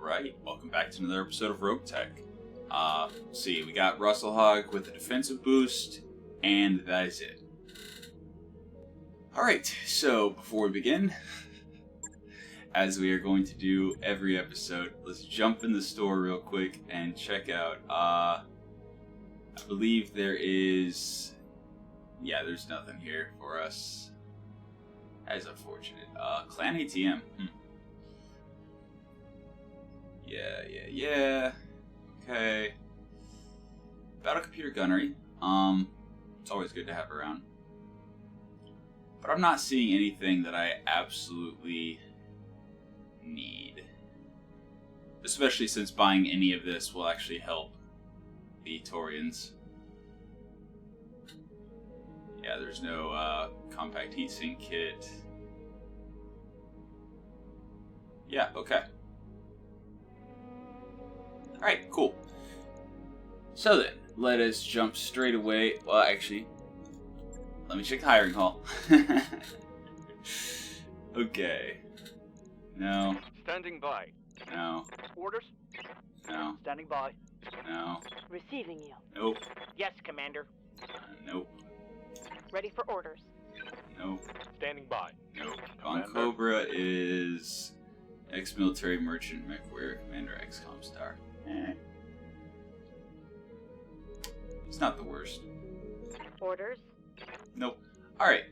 Alright, welcome back to another episode of Roguetech. See, we got Russell Hog with a defensive boost, and that is it. Alright, so before we begin, as we are going to do every episode, let's jump in the store real quick and check out, I believe there is, yeah, there's nothing here for us. That is unfortunate. Clan ATM, Yeah. Okay. Battle computer gunnery. It's always good to have around. But I'm not seeing anything that I absolutely need. Especially since buying any of this will actually help the Taurians. Yeah, there's no compact heatsink kit. Yeah, okay. Alright, cool. So then, let us jump straight away. Well, actually, let me check the hiring hall. Okay. No. Standing by. No. Orders? No. Standing by. No. Receiving you. Nope. Yes, Commander. Nope. Ready for orders. Nope. Standing by. Nope. Von Cobra is ex-military merchant mech warrior commander XCOM star. It's not the worst. Orders. Nope. Alright.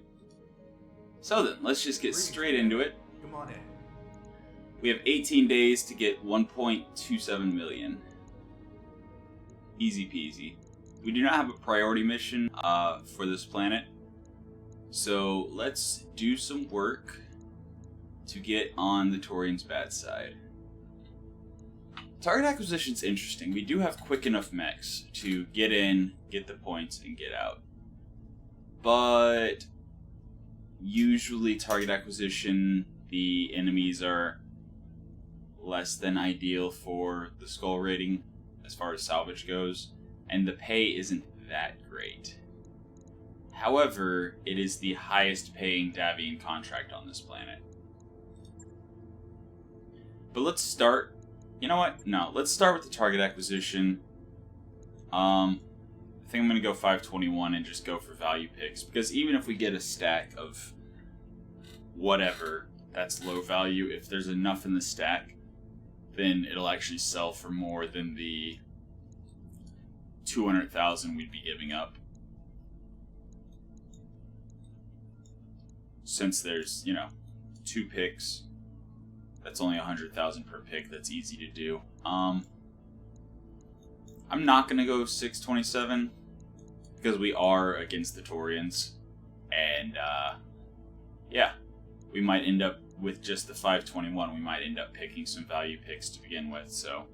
So then, let's just get straight into it. Come on in. We have 18 days to get 1.27 million. Easy peasy. We do not have a priority mission for this planet. So let's do some work to get on the Taurians' bad side. Target acquisition's interesting. We do have quick enough mechs to get in, get the points, and get out. But usually target acquisition, the enemies are less than ideal for the skull rating as far as salvage goes, and the pay isn't that great. However, it is the highest paying Davion contract on this planet. But let's start. You know what? No, let's start with the target acquisition. I think I'm going to go 521 and just go for value picks. Because even if we get a stack of whatever that's low value, if there's enough in the stack, then it'll actually sell for more than the 200,000 we'd be giving up. Since there's, 2 picks. That's only 100,000 per pick. That's easy to do. I'm not gonna go 627 because we are against the Taurians, and yeah, we might end up with just the 521. We might end up picking some value picks to begin with. So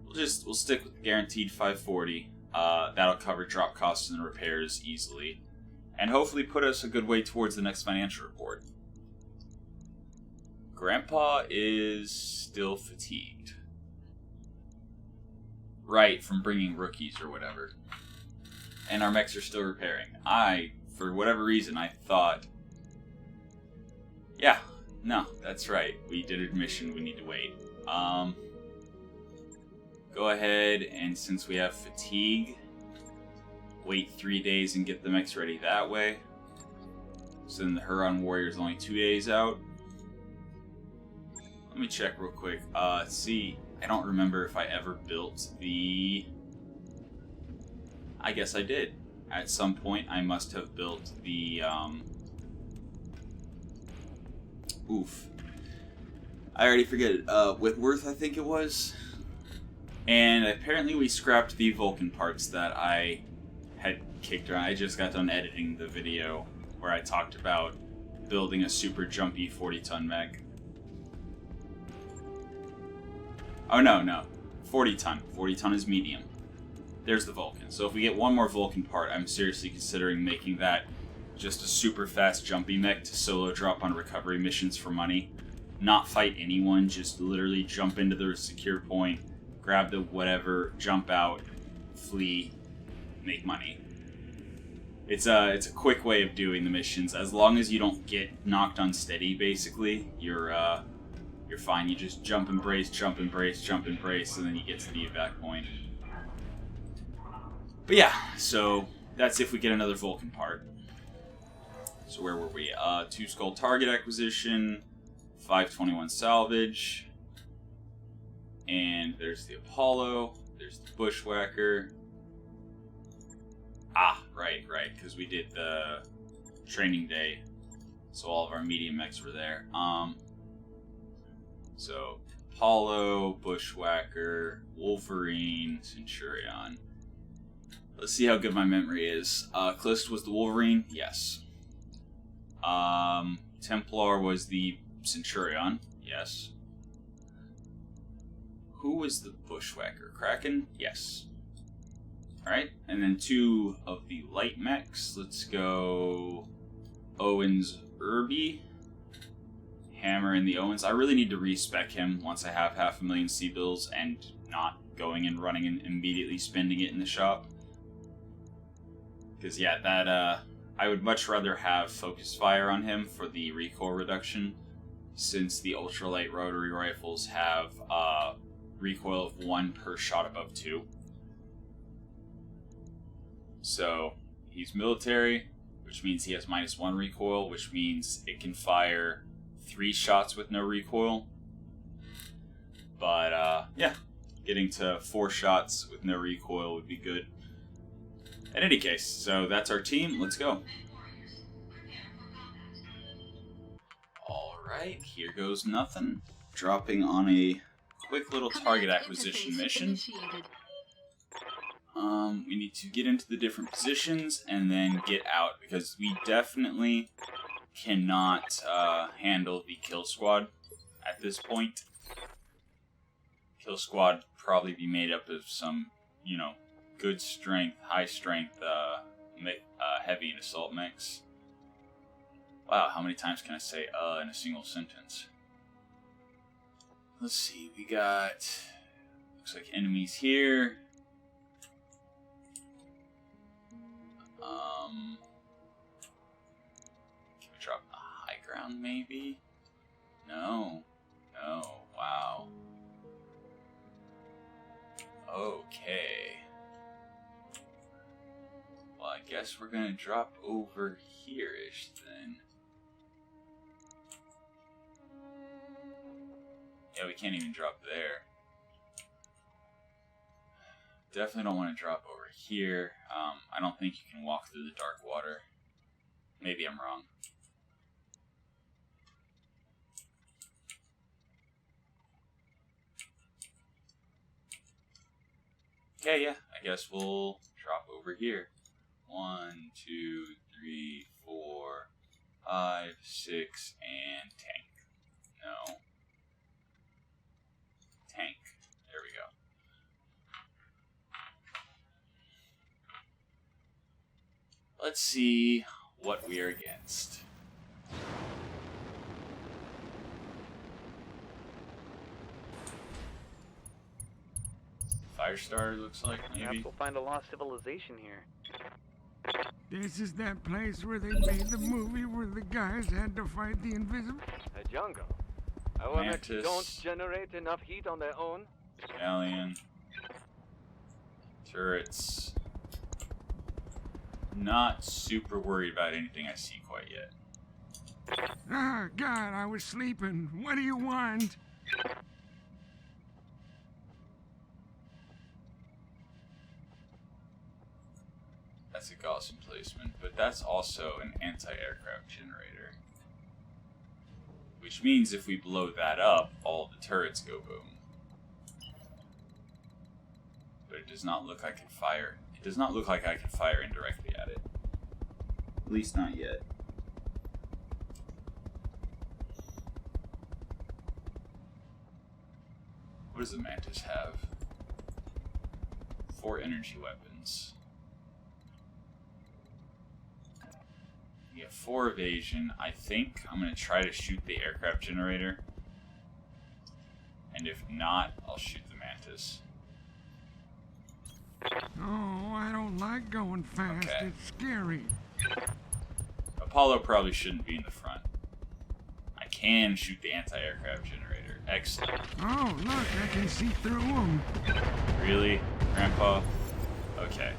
we'll stick with the guaranteed 540. That'll cover drop costs and repairs easily, and hopefully put us a good way towards the next financial report. Grandpa is still fatigued. Right, from bringing rookies or whatever. And our mechs are still repairing. For whatever reason, I thought... Yeah, no, that's right. We did a mission, we need to wait. Go ahead, and since we have fatigue, wait 3 days and get the mechs ready that way. So then the Huron Warrior is only 2 days out. Let me check real quick. See, I don't remember if I ever built the... I guess I did. At some point, I must have built the, Oof. I already forget it. Whitworth, I think it was. And apparently we scrapped the Vulcan parts that I had kicked around. I just got done editing the video where I talked about building a super jumpy 40-ton mech. Oh, no. 40 ton. 40 ton is medium. There's the Vulcan. So if we get one more Vulcan part, I'm seriously considering making that just a super fast jumpy mech to solo drop on recovery missions for money. Not fight anyone, just literally jump into the secure point, grab the whatever, jump out, flee, make money. It's a quick way of doing the missions. As long as you don't get knocked unsteady, basically, you're you're fine. You just jump and brace, jump and brace, jump and brace, and then you get to the evac point. But yeah, so that's if we get another Vulcan part. So where were we? 2 skull target acquisition, 521 salvage, and there's the Apollo, there's the Bushwhacker. Ah, right, because we did the training day, so all of our medium mechs were there. So Apollo, Bushwhacker, Wolverine, Centurion. Let's see how good my memory is. Callisto was the Wolverine? Yes. Templar was the Centurion? Yes. Who was the Bushwhacker? Kraken? Yes. Alright, and then 2 of the light mechs. Let's go Owens Irby. Hammer in the Owens. I really need to respec him once I have 500,000 C-bills and not going and running and immediately spending it in the shop. Because, yeah, that, I would much rather have focus fire on him for the recoil reduction, since the ultralight rotary rifles have, recoil of 1 per shot above 2. So, he's military, which means he has -1 recoil, which means it can fire 3 shots with no recoil. But, yeah, getting to 4 shots with no recoil would be good. In any case, so that's our team. Let's go. Alright, here goes nothing. Dropping on a quick little target acquisition mission. We need to get into the different positions and then get out, because we definitely cannot handle the kill squad at this point. Kill squad probably be made up of some, you know, good strength, high strength, heavy and assault mechs. Wow, how many times can I say in a single sentence? Let's see, we got, looks like enemies here. Can we drop the high ground maybe? No, wow. Okay. Well, I guess we're gonna drop over here-ish then. Yeah, we can't even drop there. Definitely don't want to drop over here. I don't think you can walk through the dark water. Maybe I'm wrong. Okay, yeah, I guess we'll drop over here. 1, 2, 3, 4, 5, 6, and tank. No. Tank. There we go. Let's see what we are against. Firestarter looks like, maybe. Perhaps we'll find a lost civilization here. This is that place where they made the movie where the guys had to fight the invisible. A jungle. Our mechs Mantis. don't generate enough heat on their own. Alien. Turrets. Not super worried about anything I see quite yet. Ah, God, I was sleeping. What do you want? That's a Gaussian placement, but that's also an anti-aircraft generator. Which means if we blow that up, all the turrets go boom. But it does not look like I can fire. It does not look like I can fire indirectly at it. At least not yet. What does the Mantis have? 4 energy weapons. We have 4 evasion. I think I'm going to try to shoot the aircraft generator. And if not, I'll shoot the Mantis. Oh, I don't like going fast. Okay. It's scary. Apollo probably shouldn't be in the front. I can shoot the anti-aircraft generator. Excellent. Oh, look, I can see through them. Really, Grandpa? Okay.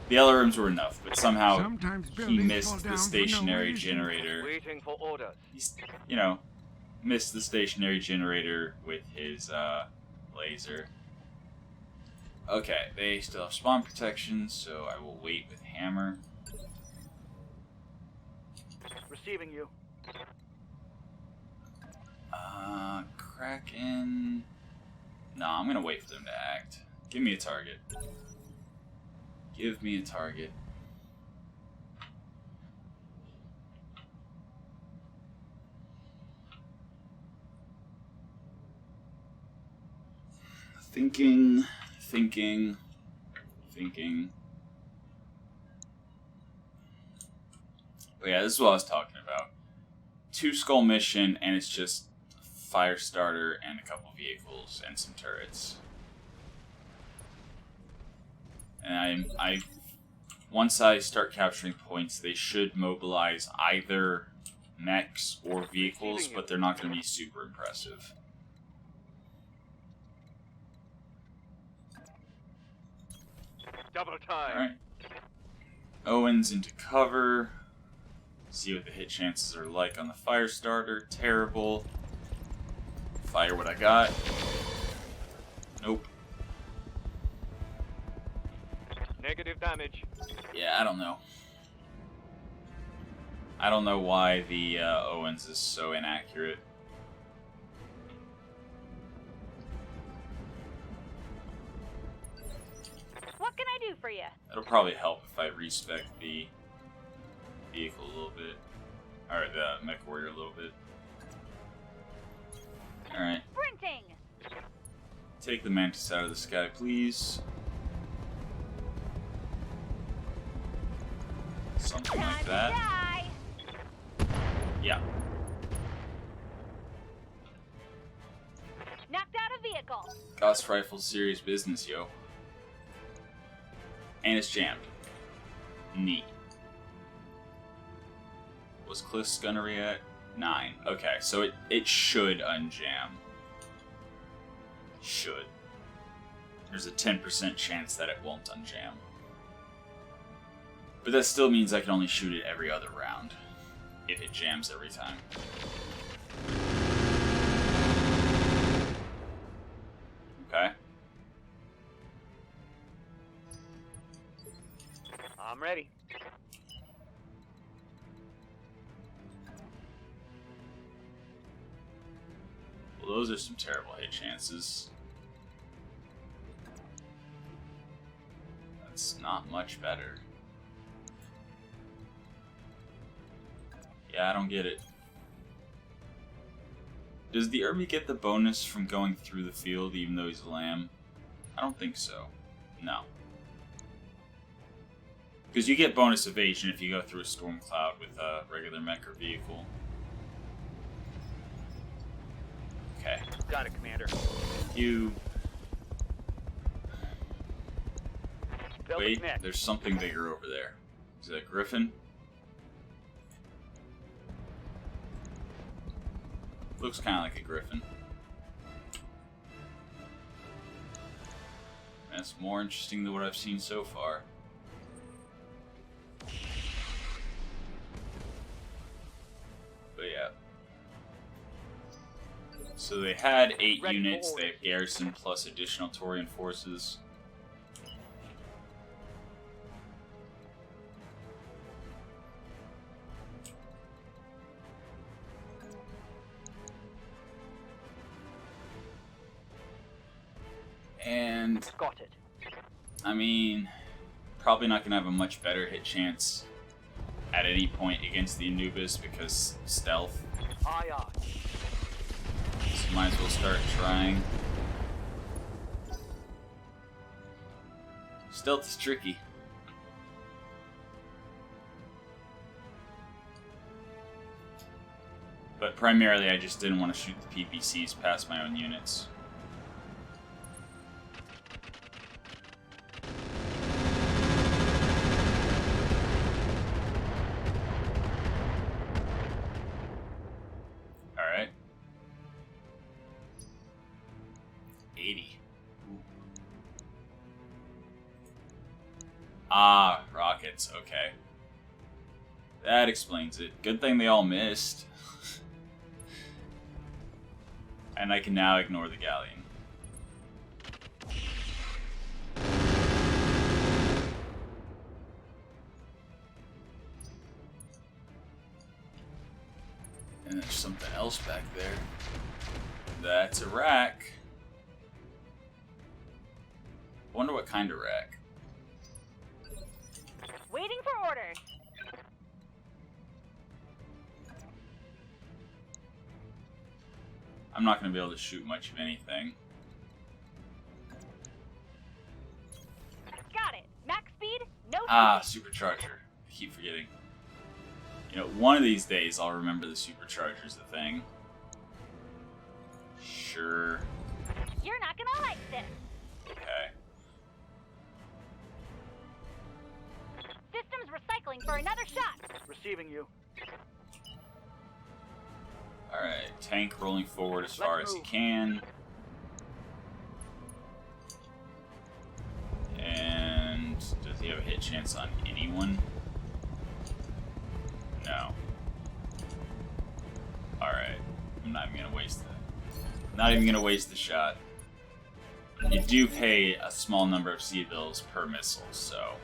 The other rooms were enough, but somehow Sometimes he buildings fall missed down the for no stationary reason. generator. Waiting for orders. He's, missed the stationary generator with his laser. Okay, they still have spawn protection, so I will wait with hammer. Receiving you. Kraken. No, I'm gonna wait for them to act. Give me a target. Give me a target. Thinking. But yeah, this is what I was talking about. 2 skull mission, and it's just fire starter and a couple vehicles and some turrets. And once I start capturing points, they should mobilize either mechs or vehicles, but they're not going to be super impressive. Double time. Alright. Owens into cover. See what the hit chances are like on the fire starter. Terrible. Fire what I got. Nope. Negative damage. Yeah, I don't know. I don't know why the Owens is so inaccurate. What can I do for you? It'll probably help if I respec the vehicle a little bit. Or the mech warrior a little bit. Alright. Sprinting! Take the mantis out of the sky, please. Something like that. Die. Yeah. Knocked out a vehicle. Gauss rifle, serious business, yo. And it's jammed. Neat. Was Cliff's gunnery at 9? Okay, so it should unjam. Should. There's a 10% chance that it won't unjam. But that still means I can only shoot it every other round. If it jams every time. Okay. I'm ready. Well, those are some terrible hit chances. That's not much better. Yeah, I don't get it. Does the Irby get the bonus from going through the field even though he's a lamb? I don't think so. No. Because you get bonus evasion if you go through a storm cloud with a regular mech or vehicle. Okay. Got it, Commander. You... Building Wait, next. there's something bigger over there. Is that a griffin? Looks kind of like a griffin. That's more interesting than what I've seen so far. But yeah. So they had 8 Ready for units. They orders. have garrison plus additional Taurian forces. And Got it. I mean, probably not going to have a much better hit chance at any point against the Anubis because stealth. Aye, aye. So might as well start trying. Stealth is tricky. But primarily I just didn't want to shoot the PPCs past my own units. 80. Ooh. Ah, rockets. Okay. That explains it. Good thing they all missed. And I can now ignore the galleon. And there's something else back there. That's a rack. Wonder what kind of rack. Waiting for orders. I'm not going to be able to shoot much of anything. Got it. Max speed, no Supercharger. I keep forgetting. You know, one of these days I'll remember the supercharger's the thing. Sure. You're not gonna like this. Okay. Systems recycling for another shot. Receiving you. Alright, tank rolling forward as far Let's as he move. can. And does he have a hit chance on anyone? No. Alright. I'm not even gonna waste that. Not even gonna waste the shot. You do pay a small number of C-bills per missile, so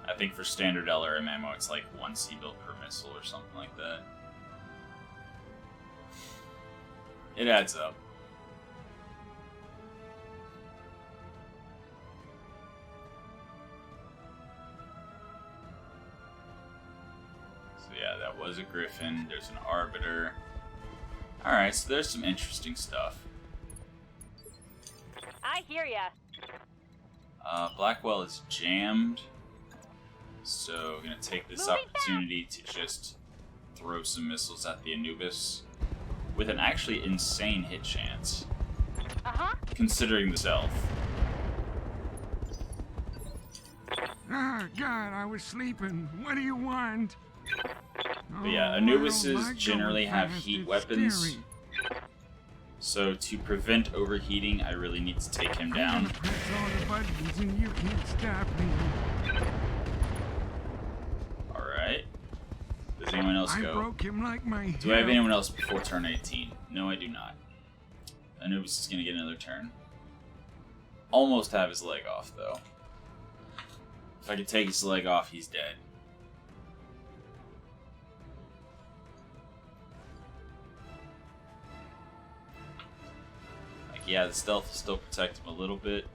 I think for standard LRM ammo it's like 1 C-bill per missile or something like that. It adds up. So yeah, that was a Griffin. There's an Arbiter. Alright, so there's some interesting stuff. I hear ya. Blackwell is jammed. So I'm gonna take this Moving opportunity to just throw some missiles at the Anubis. With an actually insane hit chance. Uh-huh. Considering the self. Ah, God, I was sleeping. What do you want? But yeah, Oh, Anubises I don't like generally going have fast. heat It's weapons. scary. So to prevent overheating, I really need to take him I'm down. gonna press all the buttons and you can't stop me. Alright. Does anyone else I go? broke him like my Do I have hip. anyone else before turn 18? No, I do not. Anubis is going to get another turn. Almost have his leg off, though. If I could take his leg off, he's dead. Like, yeah, the stealth will still protect him a little bit.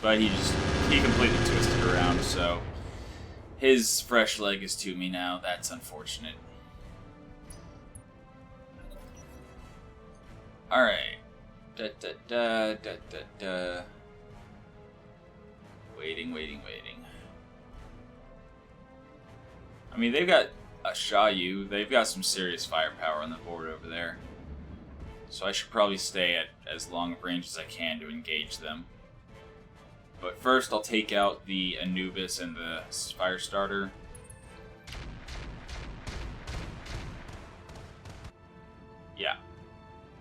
But he completely twisted around, so his fresh leg is to me now. That's unfortunate. Alright. Da da da da da da. Waiting. I mean, they've got a Shayu. They've got some serious firepower on the board over there. So I should probably stay at as long of range as I can to engage them. But first, I'll take out the Anubis and the Firestarter. Yeah.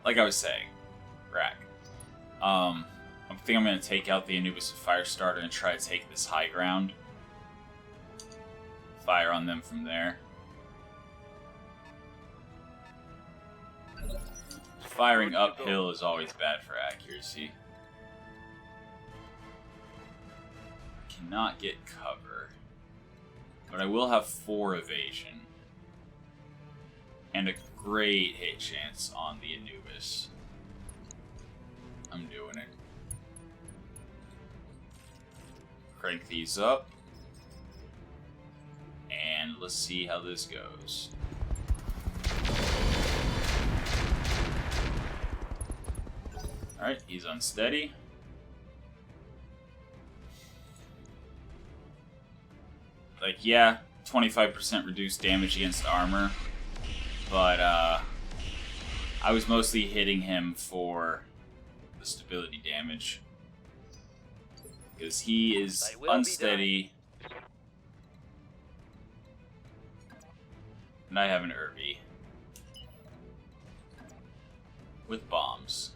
Like I was saying. Rack. I think I'm going to take out the Anubis and Firestarter and try to take this high ground. Fire on them from there. Firing uphill is always bad for accuracy. Cannot get cover. But I will have 4 evasion. And a great hit chance on the Anubis. I'm doing it. Crank these up. And let's see how this goes. Alright, he's unsteady. Like, yeah, 25% reduced damage against armor. But, I was mostly hitting him for the stability damage. Because he is Thy will be unsteady. And I have an Irby. with bombs.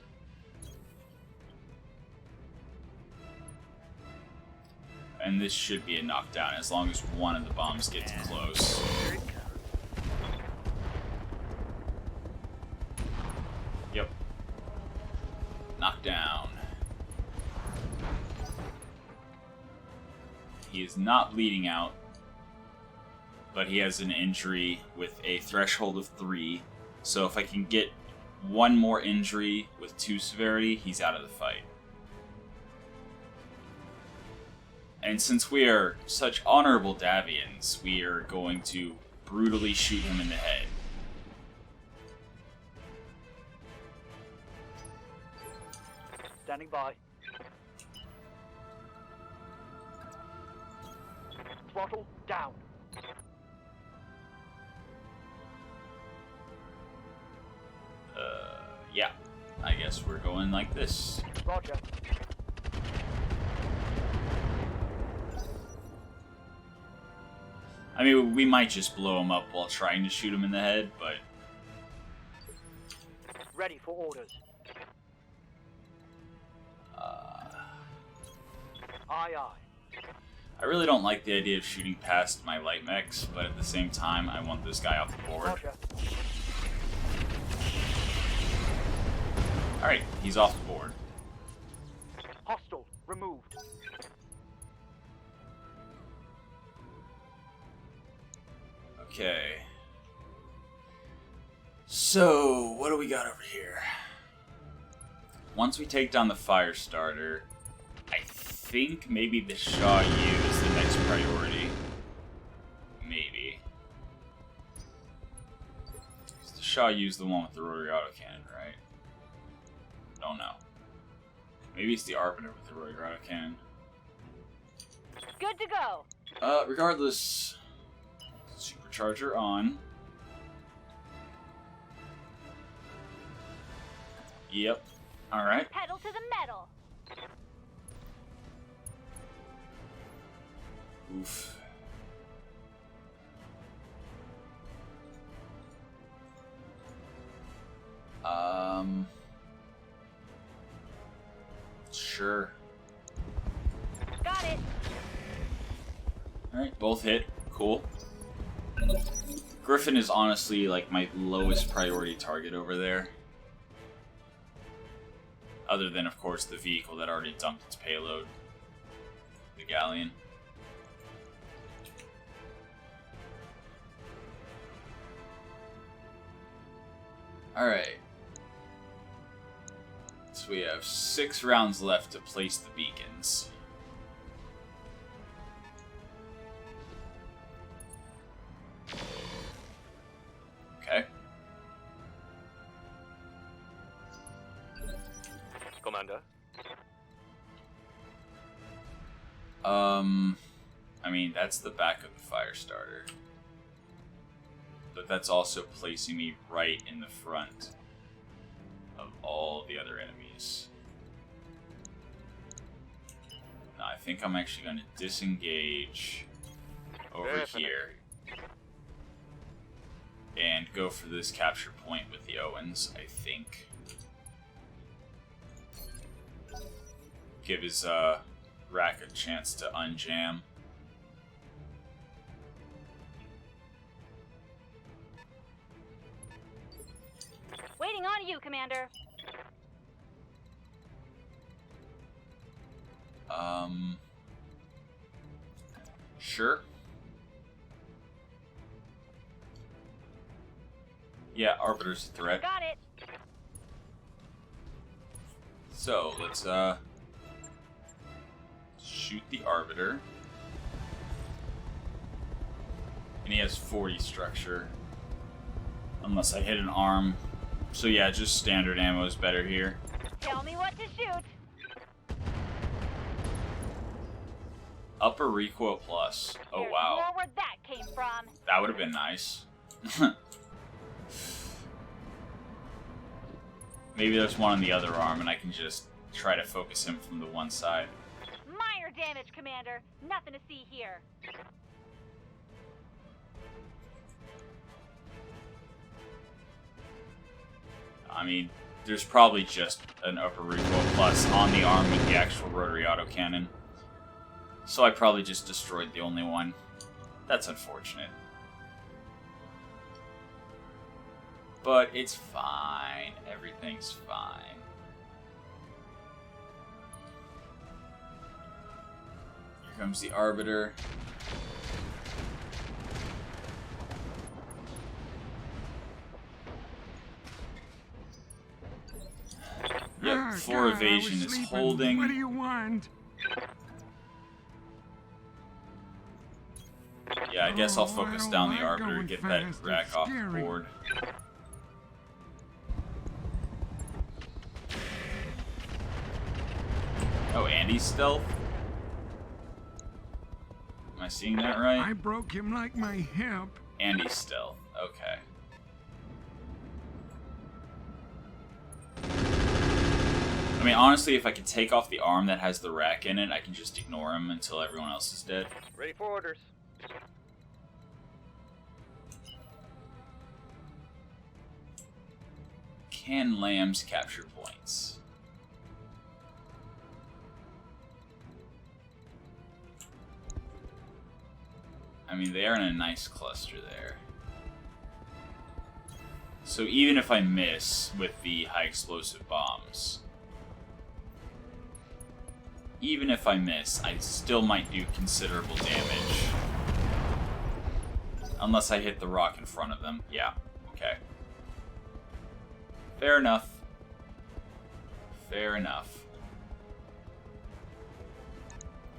And this should be a knockdown as long as one of the bombs gets close. Here it comes. Yep. Knockdown. He is not bleeding out, but he has an injury with a threshold of 3. So if I can get one more injury with 2 severity, he's out of the fight. And since we are such honorable Davions, we are going to brutally shoot him in the head. Standing by. Throttle down. Yeah. I guess we're going like this. Roger. I mean, we might just blow him up while trying to shoot him in the head, but... Ready for orders. Aye, aye. I really don't like the idea of shooting past my light mechs, but at the same time, I want this guy off the board. Roger. Alright, he's off the board. Hostile removed. Okay. So, what do we got over here? Once we take down the fire starter, I think maybe the Shaw U is the next priority. Maybe. The Shaw U is the one with the rotary autocannon, right? Don't know. Maybe it's the Arbiter with the rotary autocannon. Good to go. Regardless, supercharger on. Yep. Alright. Pedal to the metal. Oof. Sure. Got it. Alright, both hit. Cool. Griffin is honestly like my lowest priority target over there. Other than, of course, the vehicle that already dumped its payload. The Galleon. Alright. So we have 6 rounds left to place the beacons. Okay. Commander. I mean, that's the back of the fire starter. But that's also placing me right in the front of all the other enemies. Now, I think I'm actually going to disengage over here and go for this capture point with the Owens, I think. Give his rack a chance to unjam. Waiting on you, Commander. Sure. Yeah, Arbiter's a threat. Got it. So, let's, shoot the Arbiter. And he has 40 structure. Unless I hit an arm. So yeah, just standard ammo is better here. Tell me what to shoot. Upper recoil plus. Oh There's wow. more where that came from. That would have been nice. Maybe there's one on the other arm and I can just try to focus him from the one side. Minor damage, Commander. Nothing to see here. I mean, there's probably just an upper recoil plus on the arm with the actual rotary autocannon. So I probably just destroyed the only one. That's unfortunate. But it's fine. Everything's fine. Here comes the Arbiter. Yep, 4 evasion is holding. What do you want? Yeah, I guess I'll focus down the Arbiter to get that rack off the board. Oh, Andy's stealth? Am I seeing that right? I broke him like my hip. Andy's stealth, okay. I mean, honestly, if I could take off the arm that has the rack in it, I can just ignore him until everyone else is dead. Ready for orders. Can lambs capture points? I mean, they are in a nice cluster there. So even if I miss with the high explosive bombs, even if I miss, I still might do considerable damage. Unless I hit the rock in front of them. Yeah, okay. Fair enough. Fair enough.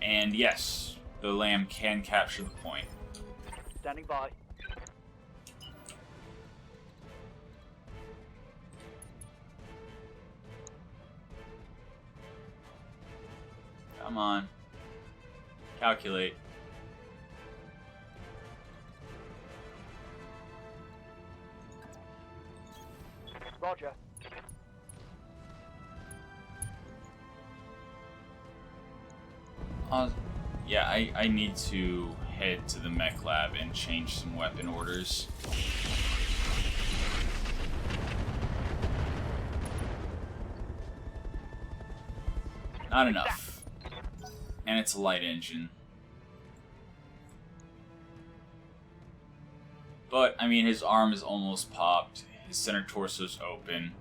And yes, the lamb can capture the point. Standing by. Come on. Calculate. Roger. Yeah, I need to head to the mech lab and change some weapon orders. Not enough. And it's a light engine. But, I mean, his arm is almost popped. His center torso's open.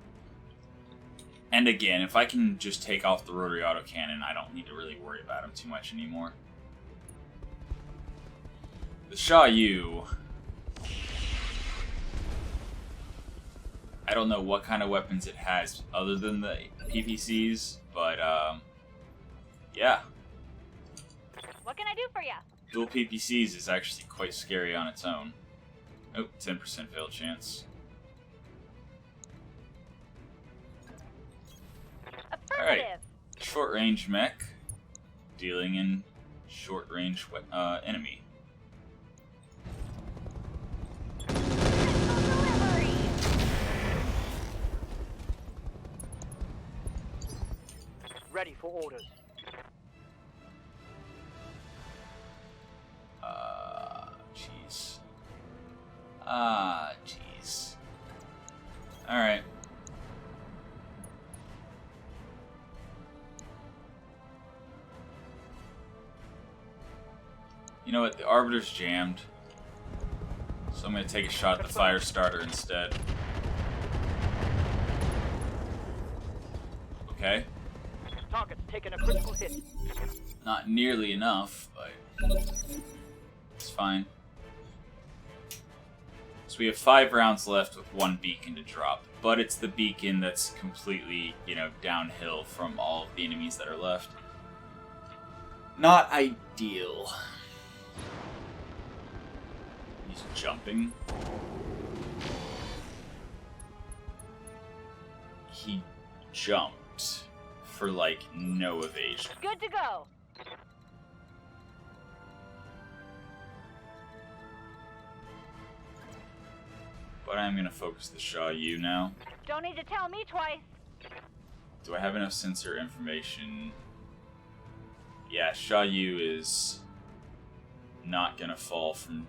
And again, if I can just take off the rotary autocannon, I don't need to really worry about him too much anymore. The Xiaoyu, I don't know what kind of weapons it has other than the PPCs, but yeah. What can I do for you? Dual PPCs is actually quite scary on its own. Oh, 10% fail chance. Affirmative. Alright, short range mech, dealing in short range enemy. Delivery. Ready for orders. Jeez. Jeez. Alright. You know what? The Arbiter's jammed. So I'm going to take a shot at the fire starter instead. Okay. Target's taken a critical hit. Not nearly enough, but it's fine. So we have 5 rounds left with 1 beacon to drop. But it's the beacon that's completely, you know, downhill from all of the enemies that are left. Not ideal. He's jumping. He jumped for, like, no evasion. Good to go. But I'm gonna focus the Xiaoyu now. Don't need to tell me twice. Do I have enough sensor information? Yeah, Xiaoyu is not gonna fall from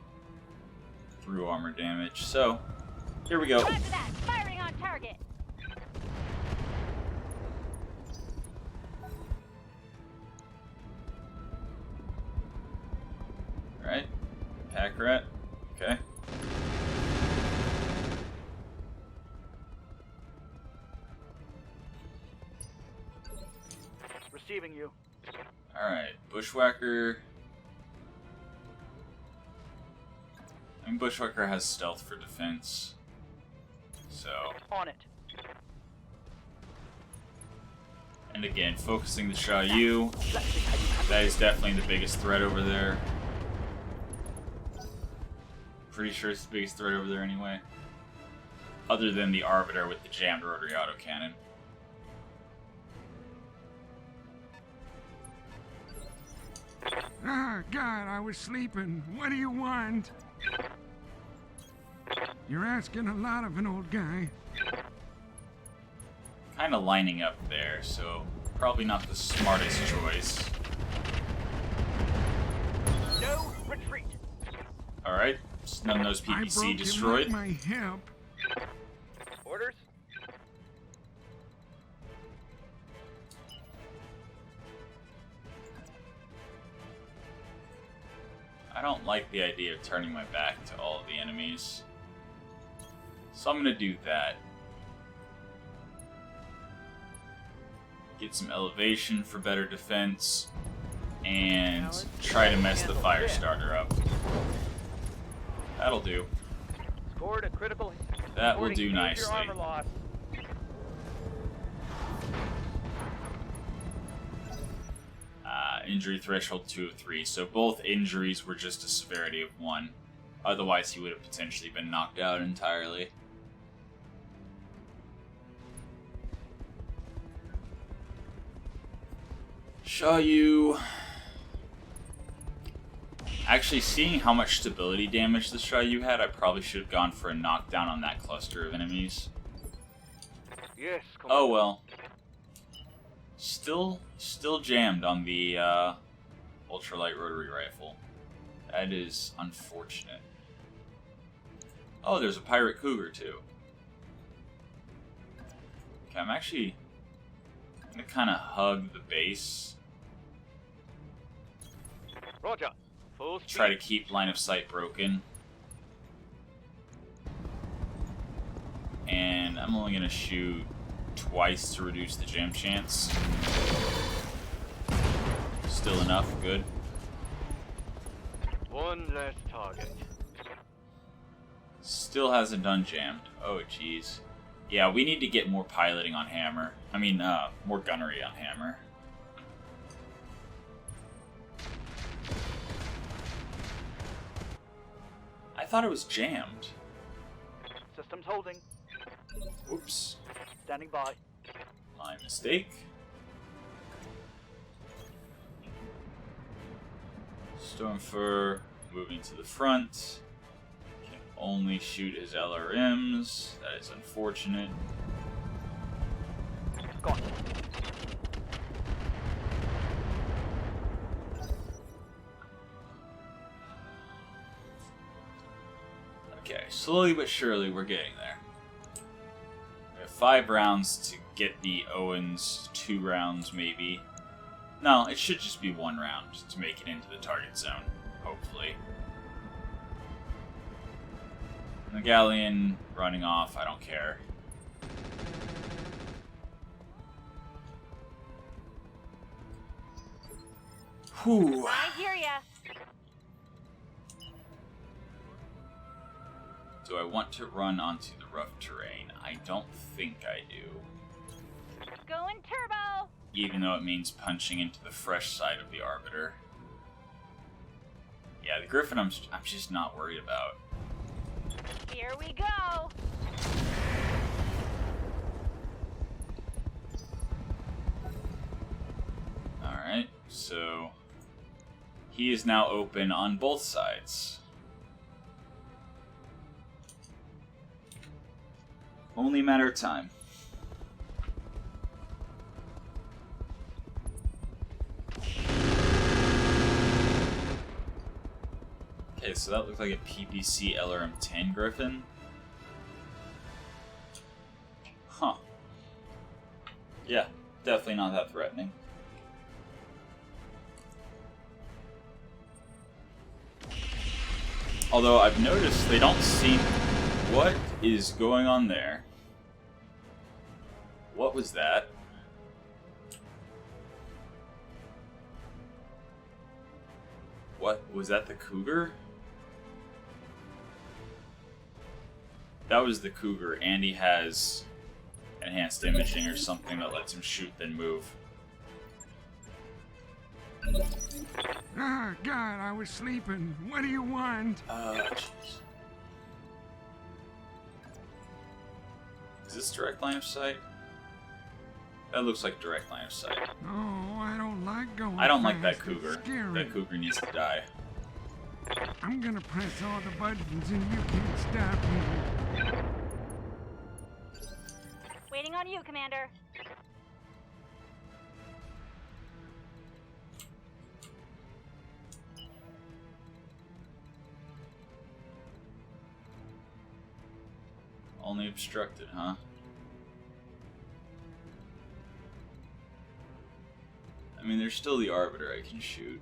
through armor damage. So, here we go. Roger that. Firing on target. Bushwhacker at? Okay. Receiving you. Alright, Bushwhacker. I mean, Bushwhacker has stealth for defense. So. On it. And again, focusing the Xiaoyu. Let's see how you handle That is definitely the biggest threat over there. Pretty sure it's the biggest threat over there anyway. Other than the Arbiter with the jammed rotary autocannon. Ah, God, I was sleeping. What do you want? You're asking a lot of an old guy. Kind of lining up there, so probably not the smartest choice. No retreat. Alright, none of those I PPC broke destroyed. him with my hip. Orders. I don't like the idea of turning my back to all of the enemies. So I'm gonna do that. Get some elevation for better defense. And try to mess the fire starter up. That'll do. Scored a critical hit. That will Reporting do major nicely. armor loss. Injury threshold 2 of 3, so both injuries were just a severity of 1. Otherwise, he would have potentially been knocked out entirely. Xiaoyu. Actually, seeing how much stability damage the Xiaoyu had, I probably should have gone for a knockdown on that cluster of enemies. Yes. Oh well. Still jammed on the ultralight rotary rifle. That is unfortunate. Oh, there's a pirate cougar too. Okay, I'm actually gonna kind of hug the base. Roger. Full speed. Try to keep line of sight broken. And I'm only gonna shoot twice to reduce the jam chance. Still enough, good. One less target. Still hasn't done jammed. Oh, jeez. Yeah, we need to get more piloting on Hammer. I mean, more gunnery on Hammer. I thought it was jammed. Systems holding. Oops. Standing by. My mistake. Stormfur moving to the front. Can only shoot his LRMs. That is unfortunate. Got it. Okay, slowly but surely we're getting there. We have 5 rounds to get the Owens, 2 rounds maybe. No, it should just be 1 round to make it into the target zone, hopefully. The Galleon running off, I don't care. Whew. I hear ya. Do I want to run onto the rough terrain? I don't think I do. Going turbo. Even though it means punching into the fresh side of the Arbiter. Yeah, the Griffin I'm just not worried about. Here we go. Alright, so he is now open on both sides. Only a matter of time. Okay, so that looked like a PPC LRM-10 Griffin. Huh. Yeah, definitely not that threatening. Although I've noticed they don't seem... What is going on there? What was that? What? Was that the Cougar? That was the Cougar, and he has enhanced imaging or something that lets him shoot then move. Ah, God, I was sleeping. What do you want? Jeez. Is this direct line of sight? That looks like direct line of sight. Oh, I don't like going I don't like that fast. Cougar. It's scary. That Cougar needs to die. I'm gonna press all the buttons and you can't stop me. Waiting on you, Commander. Only obstructed, huh? I mean, there's still the Arbiter I can shoot.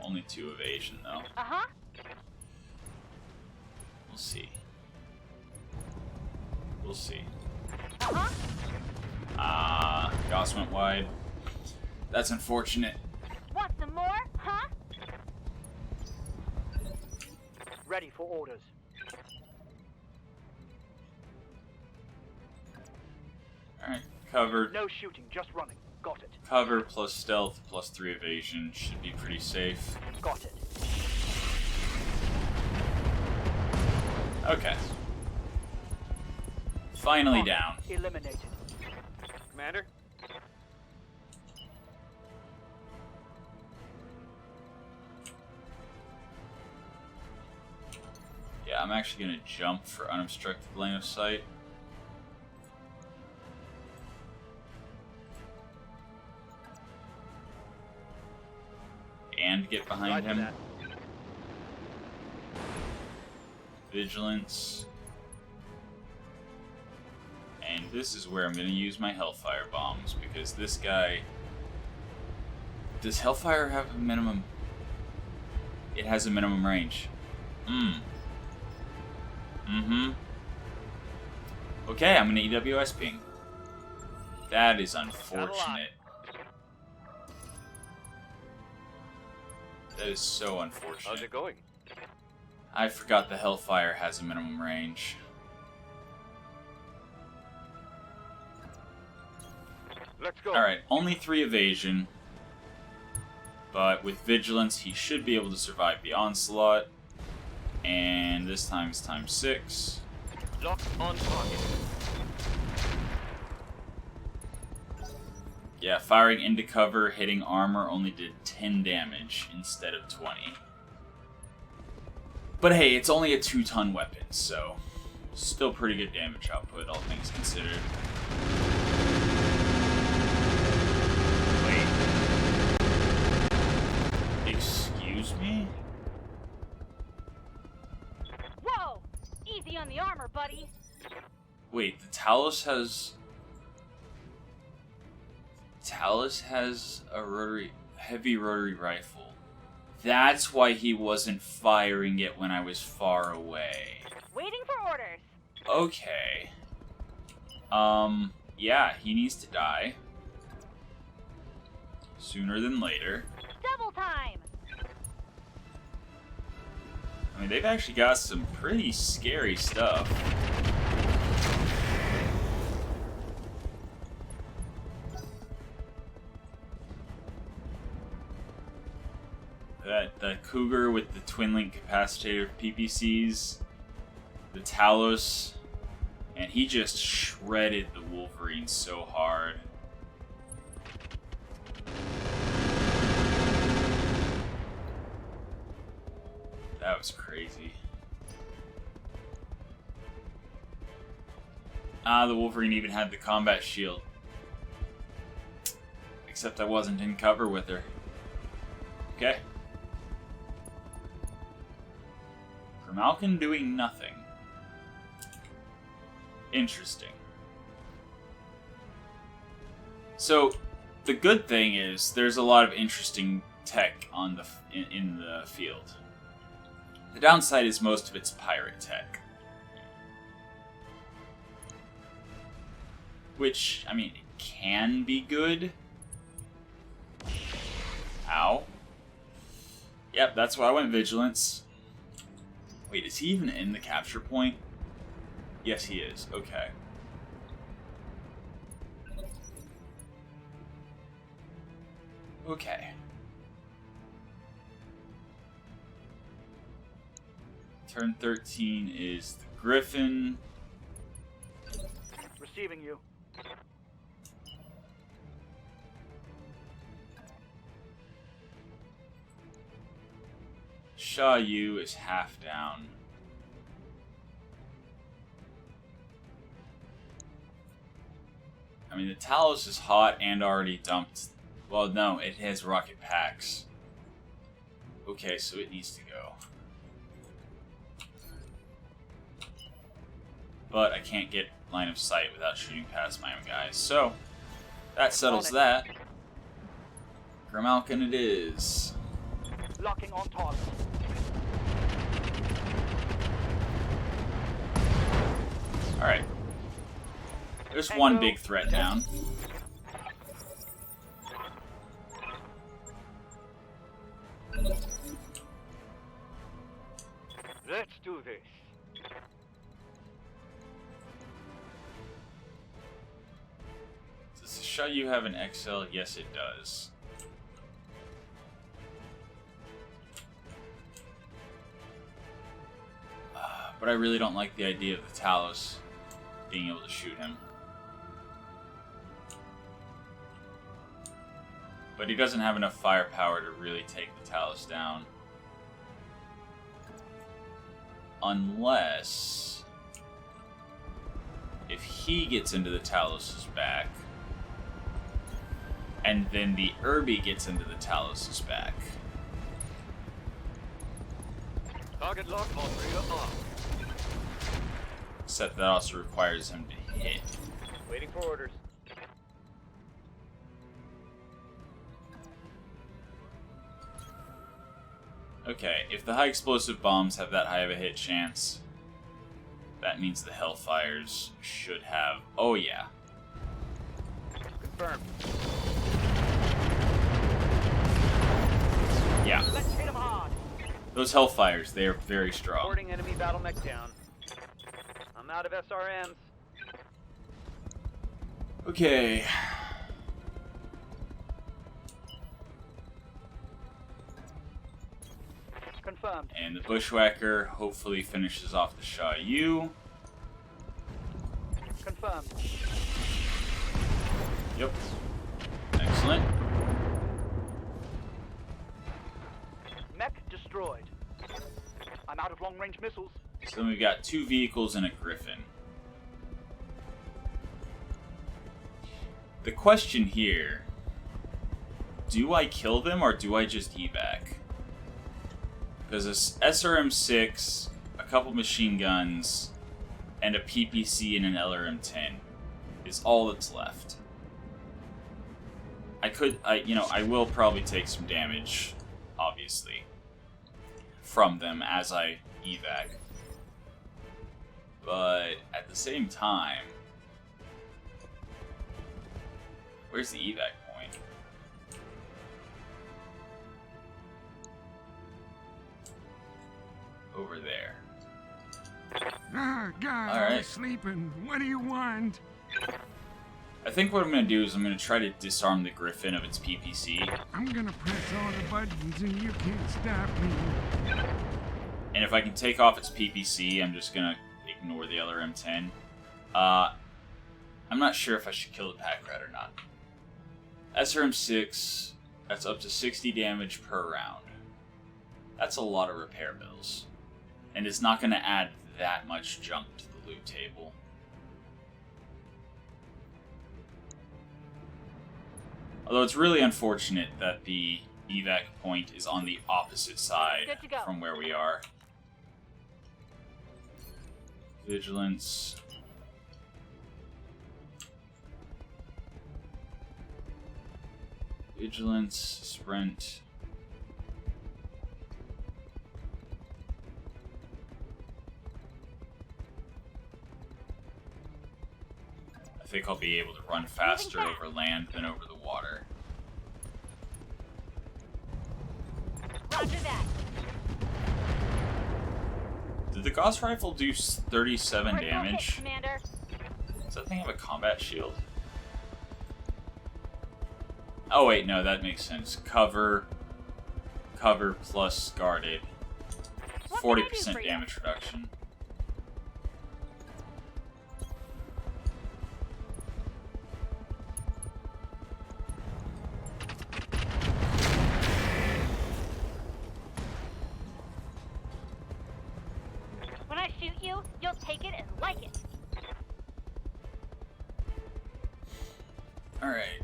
Only 2 evasion, though. Uh-huh. We'll see. We'll see. Uh-huh. Gauss went wide. That's unfortunate. Want some more? Huh? Ready for orders. Alright, cover. No shooting, just running. Got it. Cover plus stealth plus 3 evasion should be pretty safe. Got it. Okay. Finally Target down. Eliminated. Commander? Yeah, I'm actually gonna jump for unobstructed line of sight. And get behind Roger him. that. Vigilance. And this is where I'm gonna use my Hellfire bombs, because this guy... Does Hellfire have a minimum? It has a minimum range. Okay, I'm gonna EWS ping. That is unfortunate. That is so unfortunate. How's it going? I forgot the Hellfire has a minimum range. Let's go. Alright, only 3 evasion. But with Vigilance, he should be able to survive the onslaught. And this time is times 6. Lock on target. Yeah, firing into cover, hitting armor only did 10 damage instead of 20. But hey, it's only a 2-ton weapon, so still pretty good damage output, all things considered. Wait. Excuse me? Whoa! Easy on the armor, buddy. Wait, the Talos has... Talos has a heavy rotary rifle. That's why he wasn't firing it when I was far away. Waiting for orders. Okay. Yeah, he needs to die. Sooner than later. Double time. I mean, they've actually got some pretty scary stuff. The Cougar with the twin-link capacitor PPCs, the Talos, and he just shredded the Wolverine so hard. That was crazy. The Wolverine even had the combat shield. Except I wasn't in cover with her. Okay. Malkin doing nothing. Interesting. So, the good thing is, there's a lot of interesting tech on the in the field. The downside is most of it's pirate tech. Which, I mean, it can be good. Ow. Yep, that's why I went Vigilance. Wait, is he even in the capture point? Yes, he is. Okay. Okay. Turn 13 is the Griffin. Receiving you. Sha Yu is half down. I mean, the Talos is hot and already dumped. Well, no, it has rocket packs. Okay, so it needs to go. But I can't get line of sight without shooting past my own guys. So, that settles that. Grimalkin it is. Locking on target. Alright. There's one big threat down. Let's do this. Does the Sha Yu have an XL? Yes, it does. But I really don't like the idea of the Talos being able to shoot him. But he doesn't have enough firepower to really take the Talos down. Unless... if he gets into the Talos' back, and then the Irby gets into the Talos' back. Target lock on rear arm. Except that also requires him to hit. Waiting for orders. Okay, if the high explosive bombs have that high of a hit chance, that means the Hellfires should have... oh yeah. Confirmed. Yeah. Let's hit him hard. Those Hellfires, they are very strong. Reporting enemy battlemech down. I'm out of SRMs. Okay. Confirmed. And the Bushwhacker hopefully finishes off the Sha Yu. Confirmed. Yep. Excellent. Mech destroyed. I'm out of long-range missiles. So then we've got 2 vehicles and a Griffin. The question here, do I kill them or do I just evac? Because this SRM-6, a couple machine guns, and a PPC and an LRM-10 is all that's left. I will probably take some damage, obviously, from them as I evac. But at the same time, where's the evac point? Over there. Ah, God, All I'm right. sleeping. What do you want? I think what I'm going to do is I'm going to try to disarm the Griffin of its PPC. I'm gonna press all the buttons and you can't stop me. And if I can take off its PPC, I'm just going to ignore the LRM-10. I'm not sure if I should kill the pack rat or not. SRM-6, that's up to 60 damage per round. That's a lot of repair bills. And it's not going to add that much junk to the loot table. Although it's really unfortunate that the evac point is on the opposite side Good to go. from where we are. Vigilance. Vigilance, sprint. I think I'll be able to run faster over land than over the water. Roger that. Did the Gauss rifle do 37 Critical hit, damage? Commander. Does that thing have a combat shield? Oh wait, no, that makes sense. Cover plus guarded. What can I do 40% for you? damage reduction. When I shoot you, you'll take it and like it. Alright.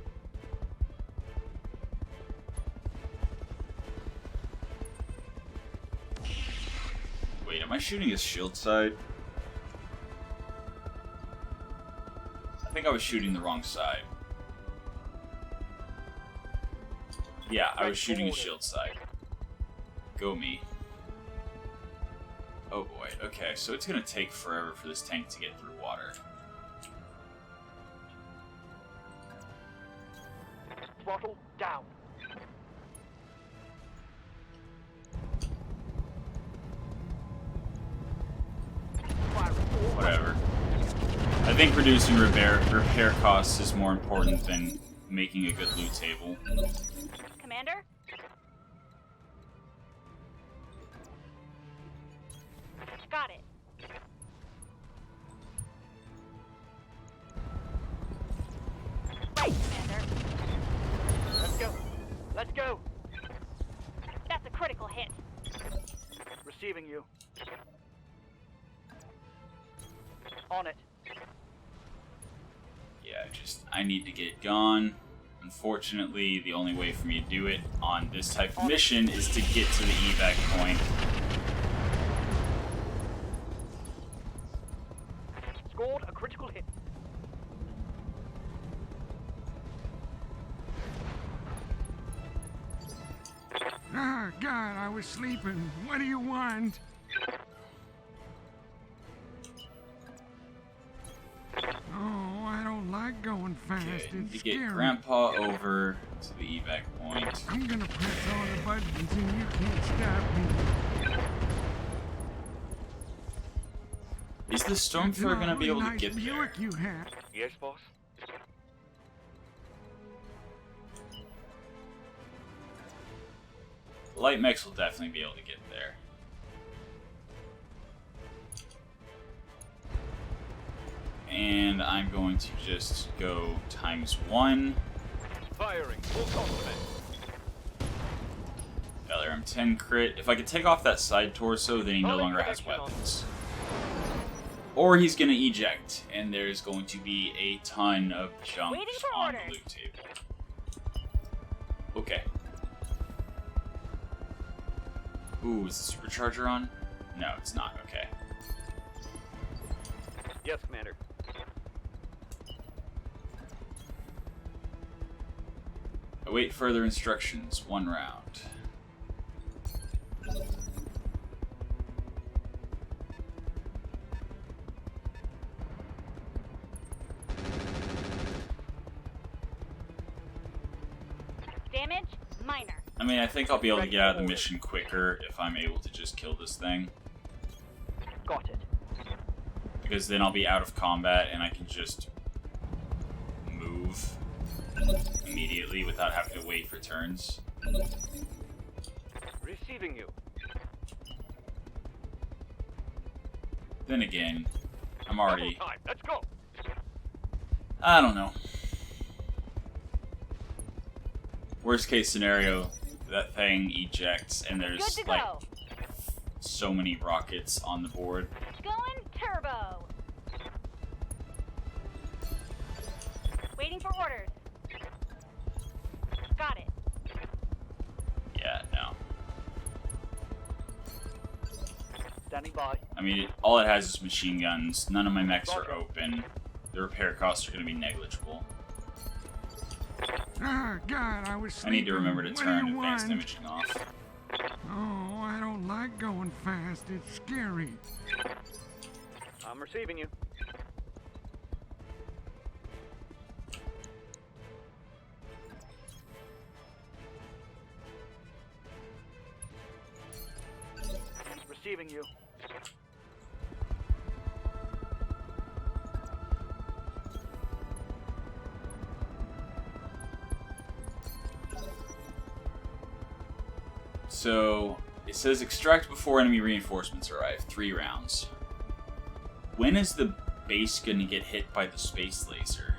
Wait, am I shooting his shield side? I think I was shooting the wrong side. Yeah, I was shooting his shield side. Go me. Oh boy, okay, so it's gonna take forever for this tank to get through water. Throttle down. Whatever. I think reducing repair costs is more important than making a good loot table. Commander? Got it. Right, Commander. Let's go. Let's go. That's a critical hit. Receiving you. On it. Yeah, I need to get it gone. Unfortunately, the only way for me to do it on this type of mission is to get to the evac point. Scored a critical hit. Ah, God, I was sleeping. What do you want? Oh, I don't like going fast. Okay, I need It's to get scary. Grandpa over to the evac point. I'm gonna press all the buttons and you can't stop me. Is the It's Stormthrower an gonna be able to awfully get nice there? Buick you have. Yes, boss. Light mechs will definitely be able to get there. And I'm going to just go ×1. Firing. Full complement. LRM-10 crit. If I could take off that side torso, then he no longer has weapons. Or he's going to eject, and there's going to be a ton of jumps Waiting for on the orders. loot table. Okay. Ooh, is the supercharger on? No, it's not. Okay. Yes, Commander. Await further instructions. 1 round. Damage? Minor. I mean, I think I'll be able to get out of the mission quicker if I'm able to just kill this thing. Got it. Because then I'll be out of combat and I can just move immediately without having to wait for turns. Receiving you. Then again, I'm already... Double time. Let's go. I don't know. Worst case scenario, that thing ejects and Good there's to like go. so many rockets on the board. Going turbo. Waiting for orders. Got it. Yeah, no. Standing by. I mean, all it has is machine guns. None of my mechs are open. The repair costs are going to be negligible. Ah, God, I was I sleeping. need to remember to What do turn you advanced want? imaging off. Oh, I don't like going fast. It's scary. I'm receiving you. Receiving you. So, it says extract before enemy reinforcements arrive. 3 rounds. When is the base gonna get hit by the space laser?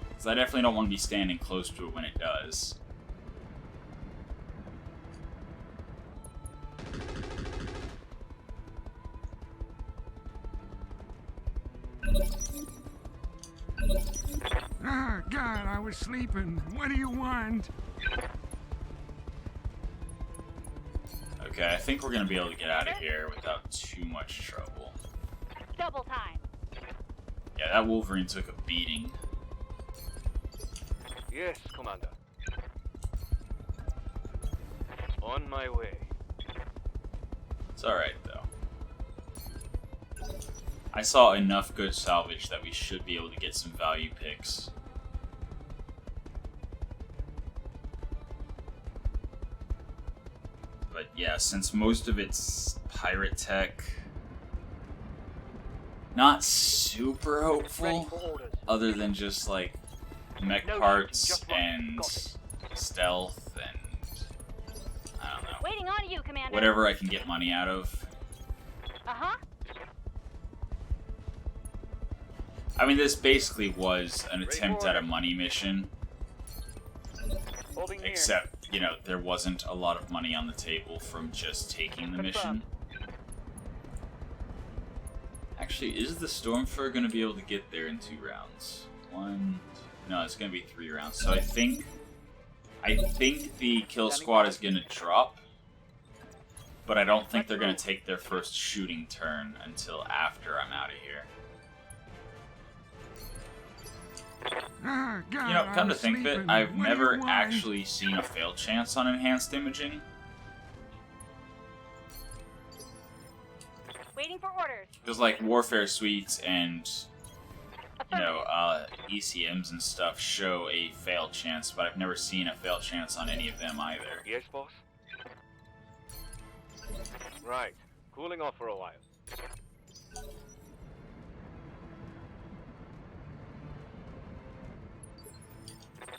Because I definitely don't want to be standing close to it when it does. Ah, God, I was sleeping. What do you want? Okay, I think we're gonna be able to get out of here without too much trouble. Double time. Yeah, that Wolverine took a beating. Yes, Commander. On my way. It's alright, though. I saw enough good salvage that we should be able to get some value picks. But yeah, since most of it's pirate tech, not super Ready hopeful, for orders. other than just like mech No parts shooting, just run. and Got stealth and I don't know, Waiting on you, Commander. whatever I can get money out of. Uh-huh. I mean, this basically was an Ready attempt for at a order. money mission, Holding near. except, you know, there wasn't a lot of money on the table from just taking the mission. Confirmed. Actually, is the Stormfur going to be able to get there in 2 rounds? No, it's going to be 3 rounds. So I think the kill squad is going to drop, but I don't think they're going to take their first shooting turn until after I'm out of here. Ah, God, You know, I come to was think of it, sleeping. I've What do never you want? actually seen a fail chance on enhanced imaging. Waiting for orders. Because, like, Warfare Suites and, you know, ECMs and stuff show a fail chance, but I've never seen a fail chance on any of them either. Yes, boss. Right. Cooling off for a while.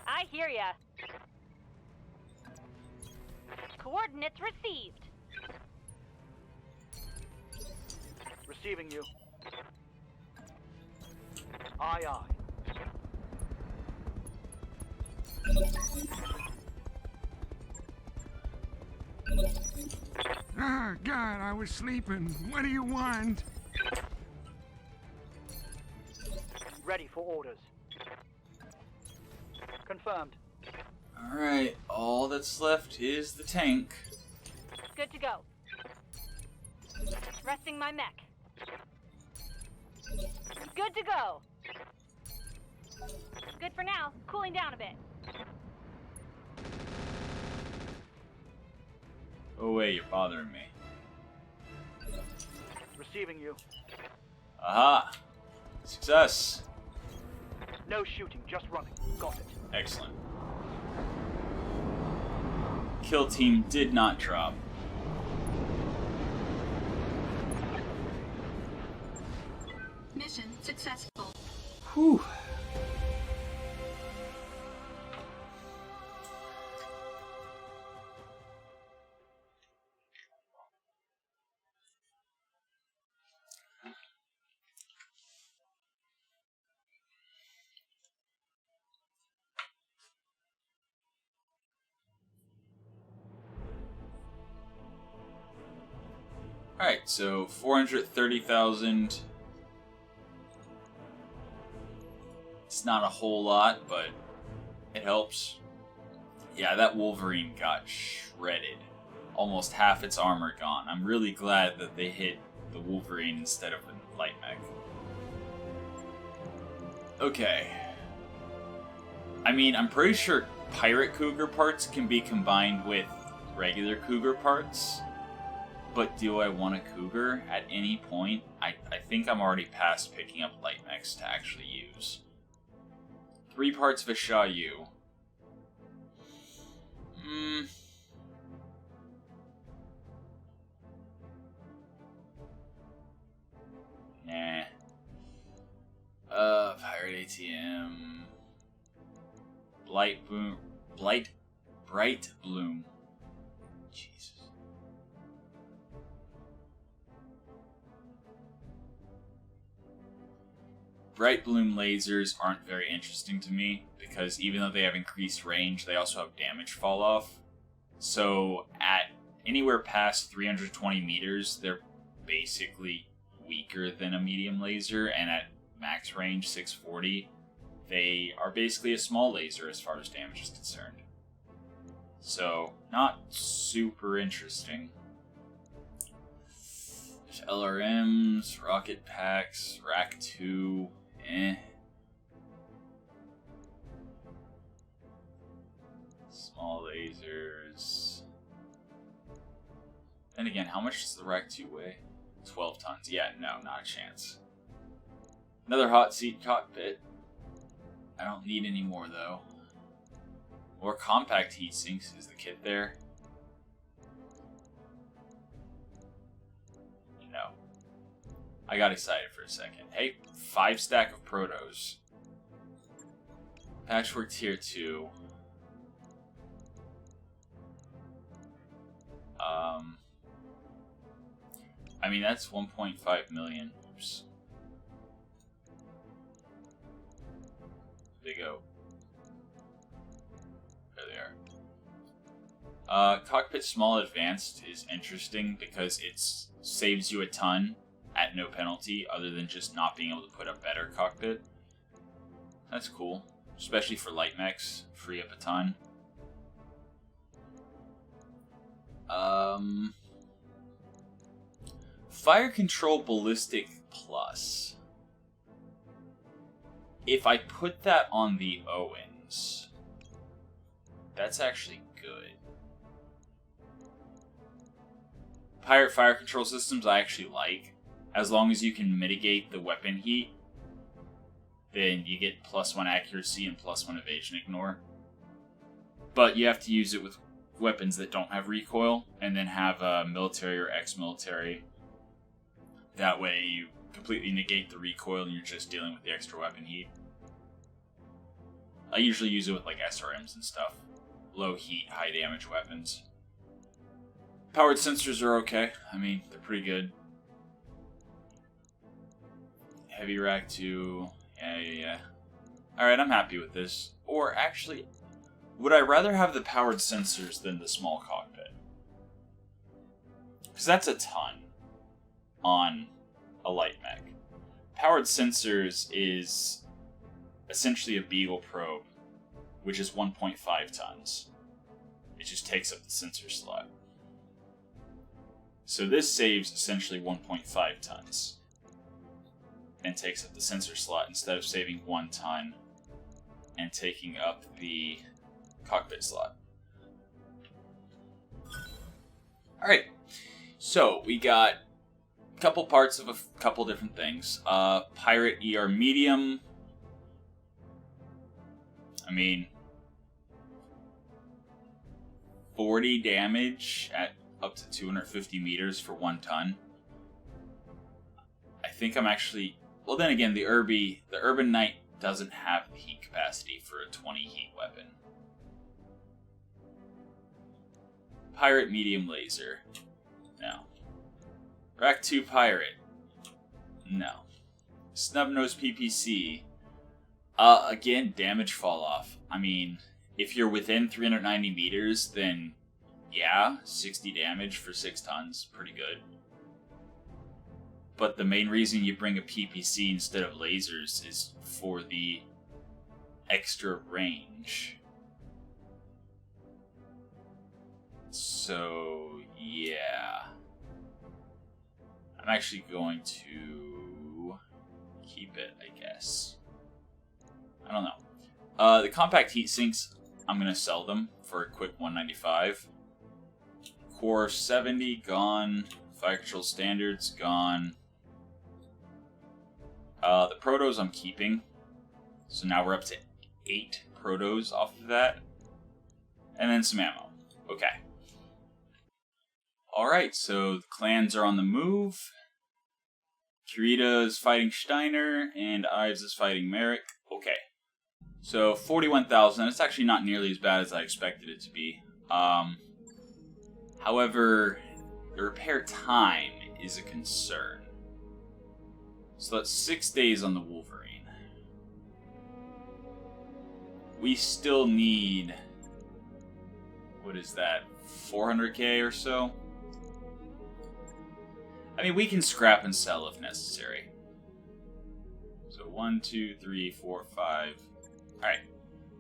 I hear ya. Coordinates received. Receiving you. Aye, aye. Ah, God, I was sleeping. What do you want? Ready for orders. Confirmed. Alright, all that's left is the tank. Good to go. Resting my mech. Good to go. Good for now. Cooling down a bit. Oh wait, you're bothering me. Receiving you. Aha! Success! No shooting, just running. Got it. Excellent. Kill team did not drop. Mission successful. Whew. Alright, so 430,000. It's not a whole lot, but it helps. Yeah, that Wolverine got shredded. Almost half its armor gone. I'm really glad that they hit the Wolverine instead of the light mech. Okay. I mean, I'm pretty sure Pirate Cougar parts can be combined with regular Cougar parts. But do I want a Cougar at any point? I think I'm already past picking up light mechs to actually use. 3 parts of a Shayu. ATM. Bright Bloom. Jesus. Bright Bloom lasers aren't very interesting to me because even though they have increased range, they also have damage fall off. So at anywhere past 320 meters, they're basically weaker than a medium laser, and at max range 640, they are basically a small laser as far as damage is concerned. So, not super interesting. There's LRMs, rocket packs, rack 2, Small lasers. Then again, how much does the rack 2 weigh? 12 tons. Yeah, no, not a chance. Another hot seat cockpit. I don't need any more though. More compact heat sinks. Is the kit there? No. I got excited for a second. Hey, 5 stack of protos. Patchwork tier 2. I mean, that's 1.5 million. Oops. They go. There they are. Cockpit Small Advanced is interesting because it saves you a ton at no penalty other than just not being able to put a better cockpit. That's cool. Especially for light mechs. Free up a ton. Fire Control Ballistic Plus. If I put that on the Owens, that's actually good. Pirate fire control systems I actually like. As long as you can mitigate the weapon heat, then you get +1 accuracy and +1 evasion ignore. But you have to use it with weapons that don't have recoil, and then have military or ex-military. That way you completely negate the recoil and you're just dealing with the extra weapon heat. I usually use it with like SRMs and stuff. Low heat, high damage weapons. Powered sensors are okay. I mean, they're pretty good. Heavy rack 2. Yeah. Alright, I'm happy with this. Or actually, would I rather have the powered sensors than the small cockpit? Because that's a ton on a light mech. Powered sensors is essentially a Beagle probe, which is 1.5 tons. It just takes up the sensor slot. So this saves essentially 1.5 tons and takes up the sensor slot instead of saving 1 ton and taking up the cockpit slot. Alright, so we got a couple parts of a couple different things. Pirate ER medium. I mean, 40 damage at up to 250 meters for 1 ton. I think I'm actually... Well, then again, the Urban Knight doesn't have the heat capacity for a 20 heat weapon. Pirate medium laser. No. Rack 2 pirate. No. Snub-nosed PPC. Again, damage fall off. I mean, if you're within 390 meters, then yeah, 60 damage for 6 tons, pretty good. But the main reason you bring a PPC instead of lasers is for the extra range. So, yeah. I'm actually going to keep it, I guess. I don't know. The compact heat sinks, I'm going to sell them for a quick 195. Core 70, gone. Fire control standards, gone. The protos I'm keeping. So now we're up to 8 protos off of that. And then some ammo. Okay. Alright, so the clans are on the move. Kirita is fighting Steiner, and Ives is fighting Merrick. Okay. So, 41,000. It's actually not nearly as bad as I expected it to be. However, the repair time is a concern. So that's 6 days on the Wolverine. We still need... What is that? 400k or so? I mean, we can scrap and sell if necessary. So 1, 2, 3, 4, 5. Alright.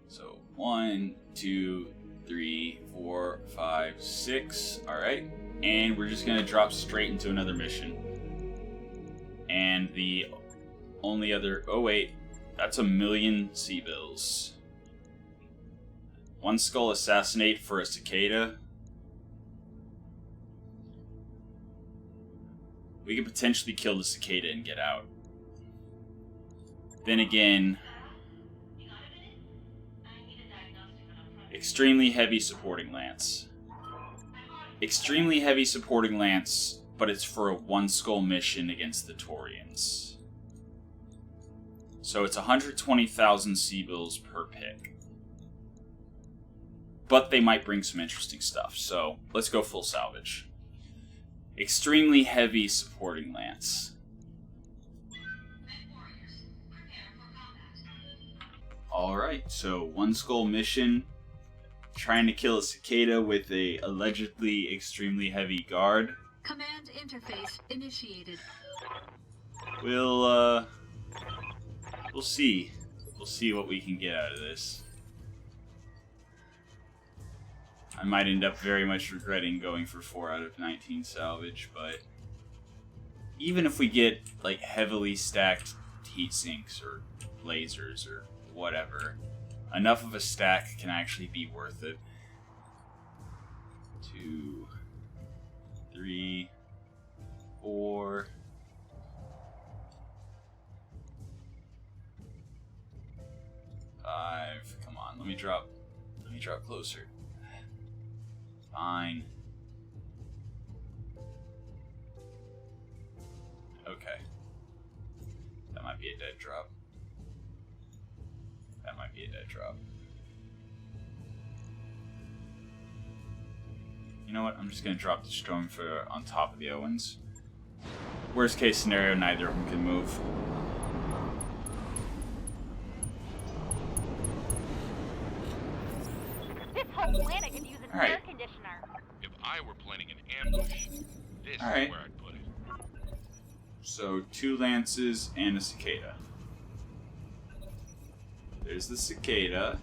So 1, 2, 3, 4, 5, 6. Alright. And we're just going to drop straight into another mission. And the only other... Oh, wait. That's 1,000,000 sea bills. One skull assassinate for a cicada. We could potentially kill the cicada and get out. Then again... Extremely heavy supporting lance. Extremely heavy supporting lance, but it's for a one skull mission against the Taurians. So it's 120,000 sea bills per pick. But they might bring some interesting stuff, so let's go full salvage. Extremely heavy supporting lance. Alright, so one skull mission. Trying to kill a cicada with a allegedly extremely heavy guard. Command interface initiated. We'll see. We'll see what we can get out of this. I might end up very much regretting going for 4 out of 19 salvage, but even if we get like heavily stacked heat sinks or lasers or whatever, enough of a stack can actually be worth it. 2, 3, 4. Come on, let me drop closer. Fine. Okay. That might be a dead drop. That might be a dead drop. You know what? I'm just gonna drop the Storm for on top of the Owens. Worst case scenario, neither of them can move. This whole planet could use an air conditioner. If I were planning an ambush, this is where I'd put it. So 2 lances and a cicada. There's the cicada.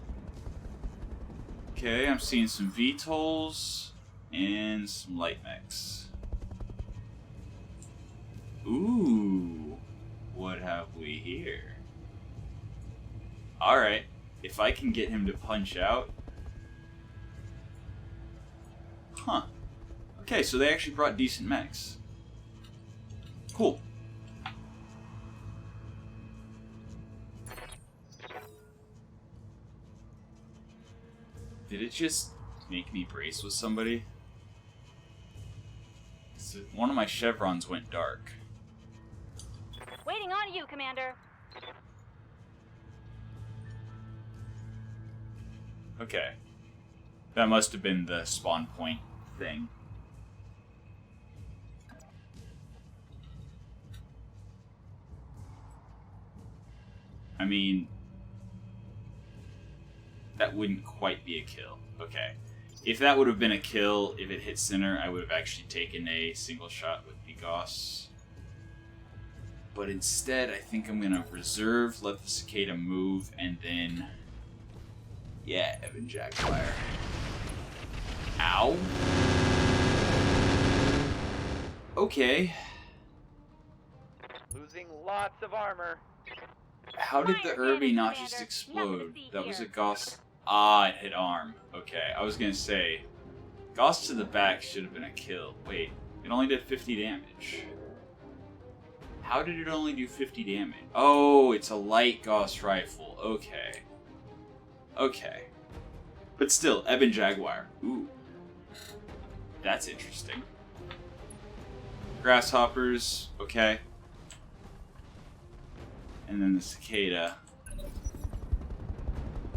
Okay, I'm seeing some VTOLs and some light mechs. Ooh, what have we here? Alright, if I can get him to punch out. Huh. Okay, so they actually brought decent mechs. Cool. Did it just make me brace with somebody? So one of my chevrons went dark. Waiting on you, Commander. Okay. That must have been the spawn point thing. I mean, that wouldn't quite be a kill. Okay. If that would have been a kill, if it hit center, I would have actually taken a single shot with the Gauss. But instead, I think I'm going to reserve, let the cicada move, and then... Yeah, Evan Jaguar. Ow. Okay. Losing lots of armor. How did the Fire Irby cannon, not Commander. just Nothing explode? to see That was a here. Gauss. Ah, it hit arm. Okay, I was gonna say, Gauss to the back should have been a kill. Wait, it only did 50 damage. How did it only do 50 damage? Oh, it's a light Gauss rifle. Okay. Okay. But still, Ebon Jaguar. Ooh. That's interesting. Grasshoppers. Okay. And then the cicada.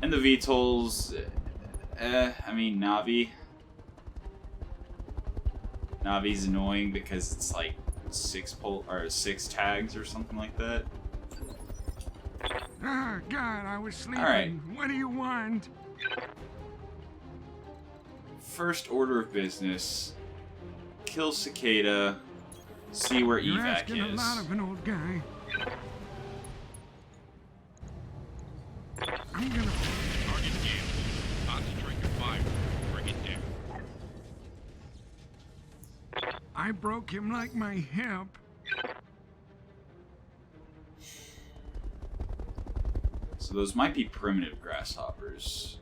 And the VTOLs, I mean, Navi. Navi's annoying because it's like 6 tags or something like that. Ah, God, I was sleeping. All right. What do you want? First order of business: kill cicada. See where You're evac asking a is. lot of an old guy. I'm gonna... Target down. Concentrate your fire. Bring it down. I broke him like my hip. So those might be primitive grasshoppers.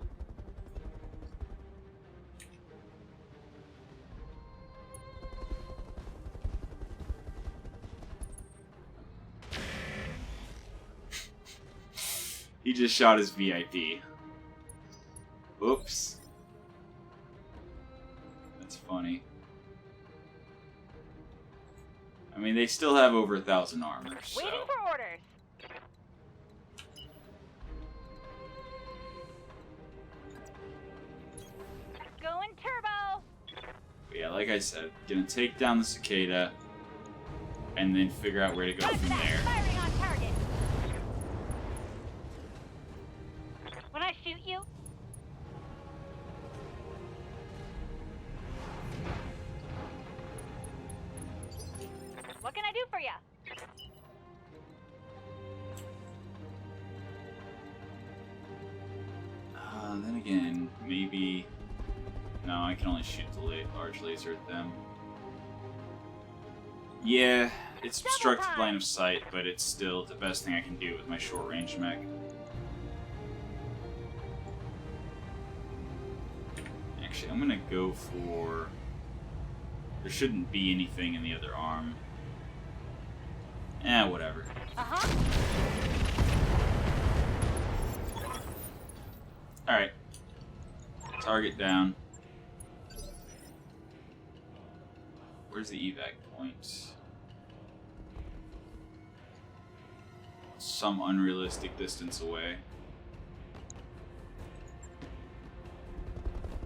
He just shot his VIP. Oops. That's funny. I mean, they still have over 1,000 armor, so... Waiting for orders. Going turbo. But yeah, like I said, gonna take down the cicada, and then figure out where to go from there. Firing on target. When I shoot you, what can I do for you? Then again, maybe... No, I can only shoot the large laser at them. Yeah, it's obstructed line of sight, but it's still the best thing I can do with my short-range mech. Actually, I'm gonna go for... There shouldn't be anything in the other arm. Whatever. Alright. Target down. Where's the evac point? Some unrealistic distance away.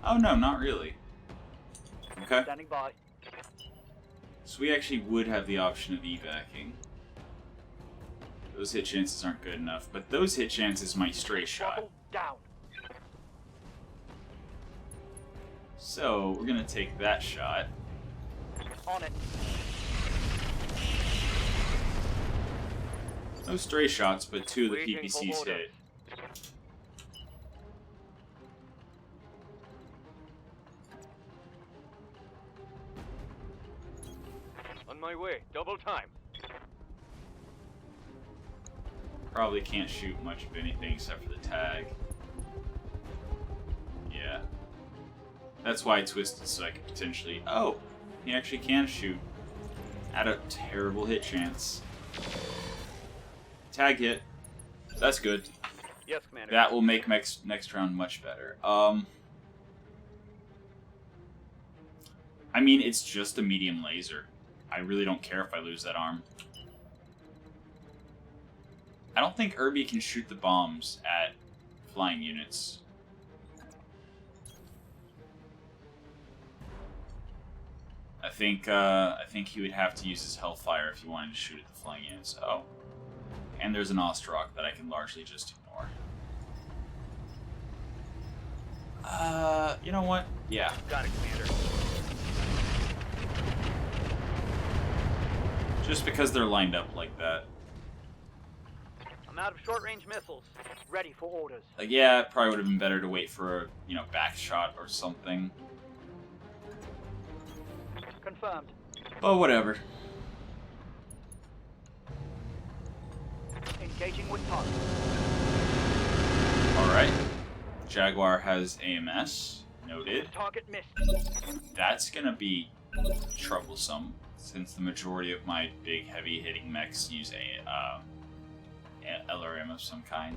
Oh no, not really. Okay. Standing by. So we actually would have the option of evacing. Those hit chances aren't good enough, but those hit chances might stray shot. Throttle down. So we're gonna take that shot. On it. No stray shots, but 2 of the Waiting for PPCs orders. hit. On my way. Double time. Probably can't shoot much of anything except for the tag. Yeah. That's why I twisted, so I could potentially... Oh! He actually can shoot. At a terrible hit chance. Tag hit. That's good. Yes, Commander. That will make next round much better. I mean, it's just a medium laser. I really don't care if I lose that arm. I don't think Irby can shoot the bombs at flying units. I think he would have to use his Hellfire if he wanted to shoot at the flying units. Oh. And there's an Ostrock that I can largely just ignore. You know what? Yeah. Got it, Commander. Just because they're lined up like that. I'm out of short-range missiles. Ready for orders. Like, yeah, it probably would have been better to wait for a, back shot or something. Confirmed. But whatever. Engaging with target. Alright. Jaguar has AMS. Noted. Target missed. That's gonna be troublesome, since the majority of my big, heavy-hitting mechs use a LRM of some kind.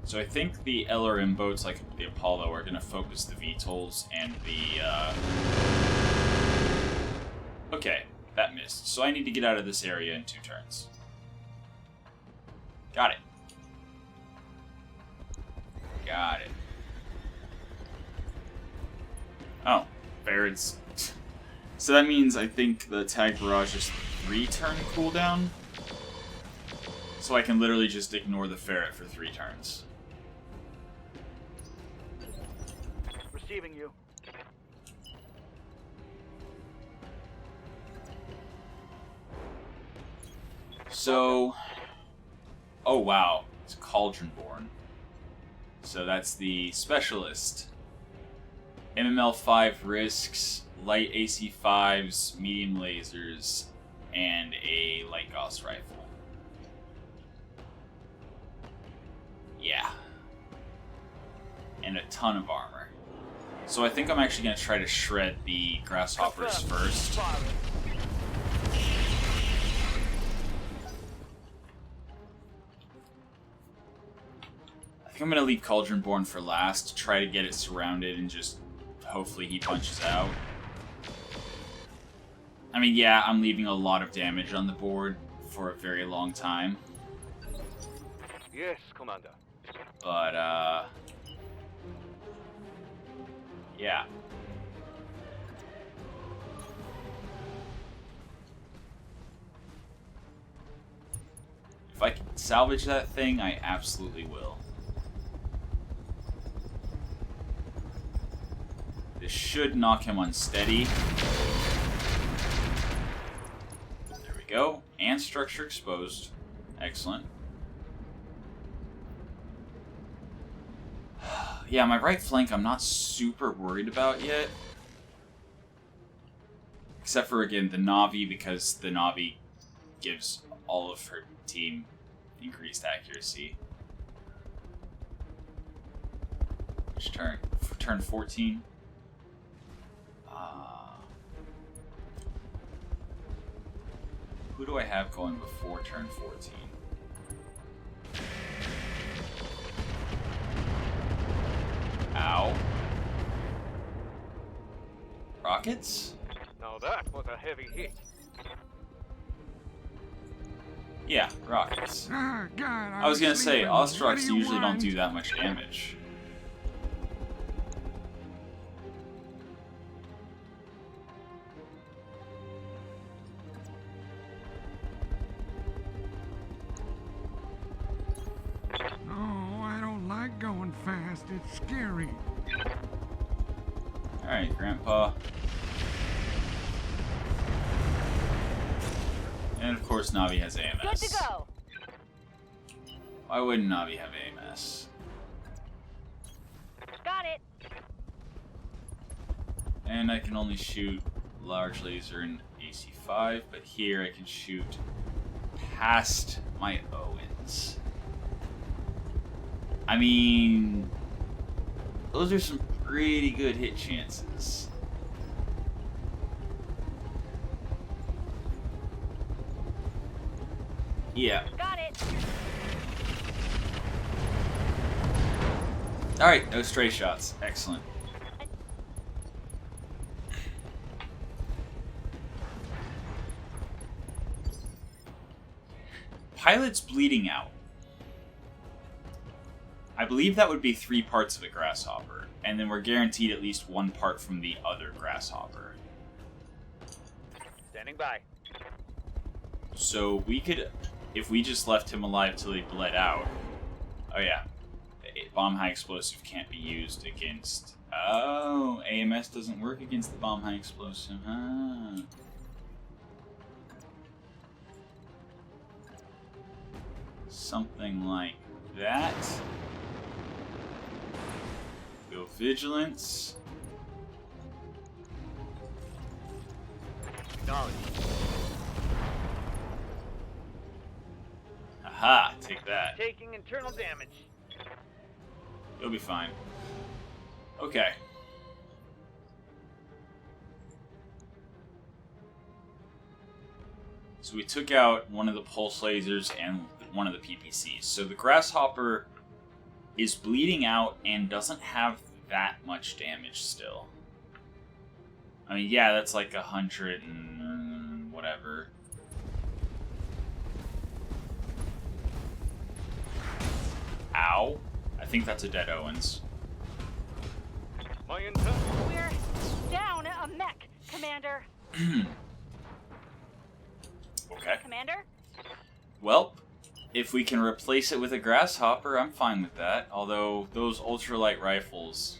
So I think the LRM boats, like the Apollo, are going to focus the VTOLs and the... Okay, that missed. So I need to get out of this area in 2 turns. Got it. Got it. Oh, Barrett's... So that means I think the tag barrage is 3-turn cooldown. So I can literally just ignore the ferret for 3 turns. Receiving you. So... Oh wow, it's Cauldron-born. So that's the specialist. MML 5 risks, light AC5s, medium lasers, and a light Gauss rifle. Yeah. And a ton of armor. So I think I'm actually going to try to shred the grasshoppers first. I think I'm going to leave Cauldron-born for last, try to get it surrounded and just hopefully he punches out. I mean, yeah, I'm leaving a lot of damage on the board for a very long time. Yes, Commander. But, yeah. If I can salvage that thing, I absolutely will. This should knock him unsteady. There we go. And structure exposed. Excellent. Yeah, my right flank I'm not super worried about yet. Except for, again, the Na'vi, because the Na'vi gives all of her team increased accuracy. Which turn? Turn 14? Who do I have going before turn 14? Ow. Rockets? Now that was a heavy hit. Yeah, rockets. Ah, God, I was gonna say, sleeping. What Ostrocks do you usually don't want? do that much damage. Oh, I don't like going fast. It's scary. Alright, Grandpa. And of course Na'vi has AMS. Good to go. Why wouldn't Na'vi have AMS? Got it. And I can only shoot large laser and AC5, but here I can shoot past my Owens. I mean, those are some pretty good hit chances. Yeah. Got it. Alright, no stray shots. Excellent. Pilot's bleeding out. I believe that would be 3 parts of a grasshopper, and then we're guaranteed at least 1 part from the other grasshopper. Standing by. So we could, if we just left him alive till he bled out. Oh yeah, bomb high explosive can't be used against. Oh, AMS doesn't work against the bomb high explosive. Huh. Something like that. Go vigilance. Acknowledge. Aha, take that. Taking internal damage. You'll be fine. Okay. So we took out one of the pulse lasers and one of the PPCs. So the grasshopper is bleeding out and doesn't have that much damage still. I mean, yeah, that's like 100 and whatever. Ow. I think that's a dead Owens. My intent. We're down a mech, Commander. Okay. Commander? Well, if we can replace it with a grasshopper, I'm fine with that. Although, those ultralight rifles...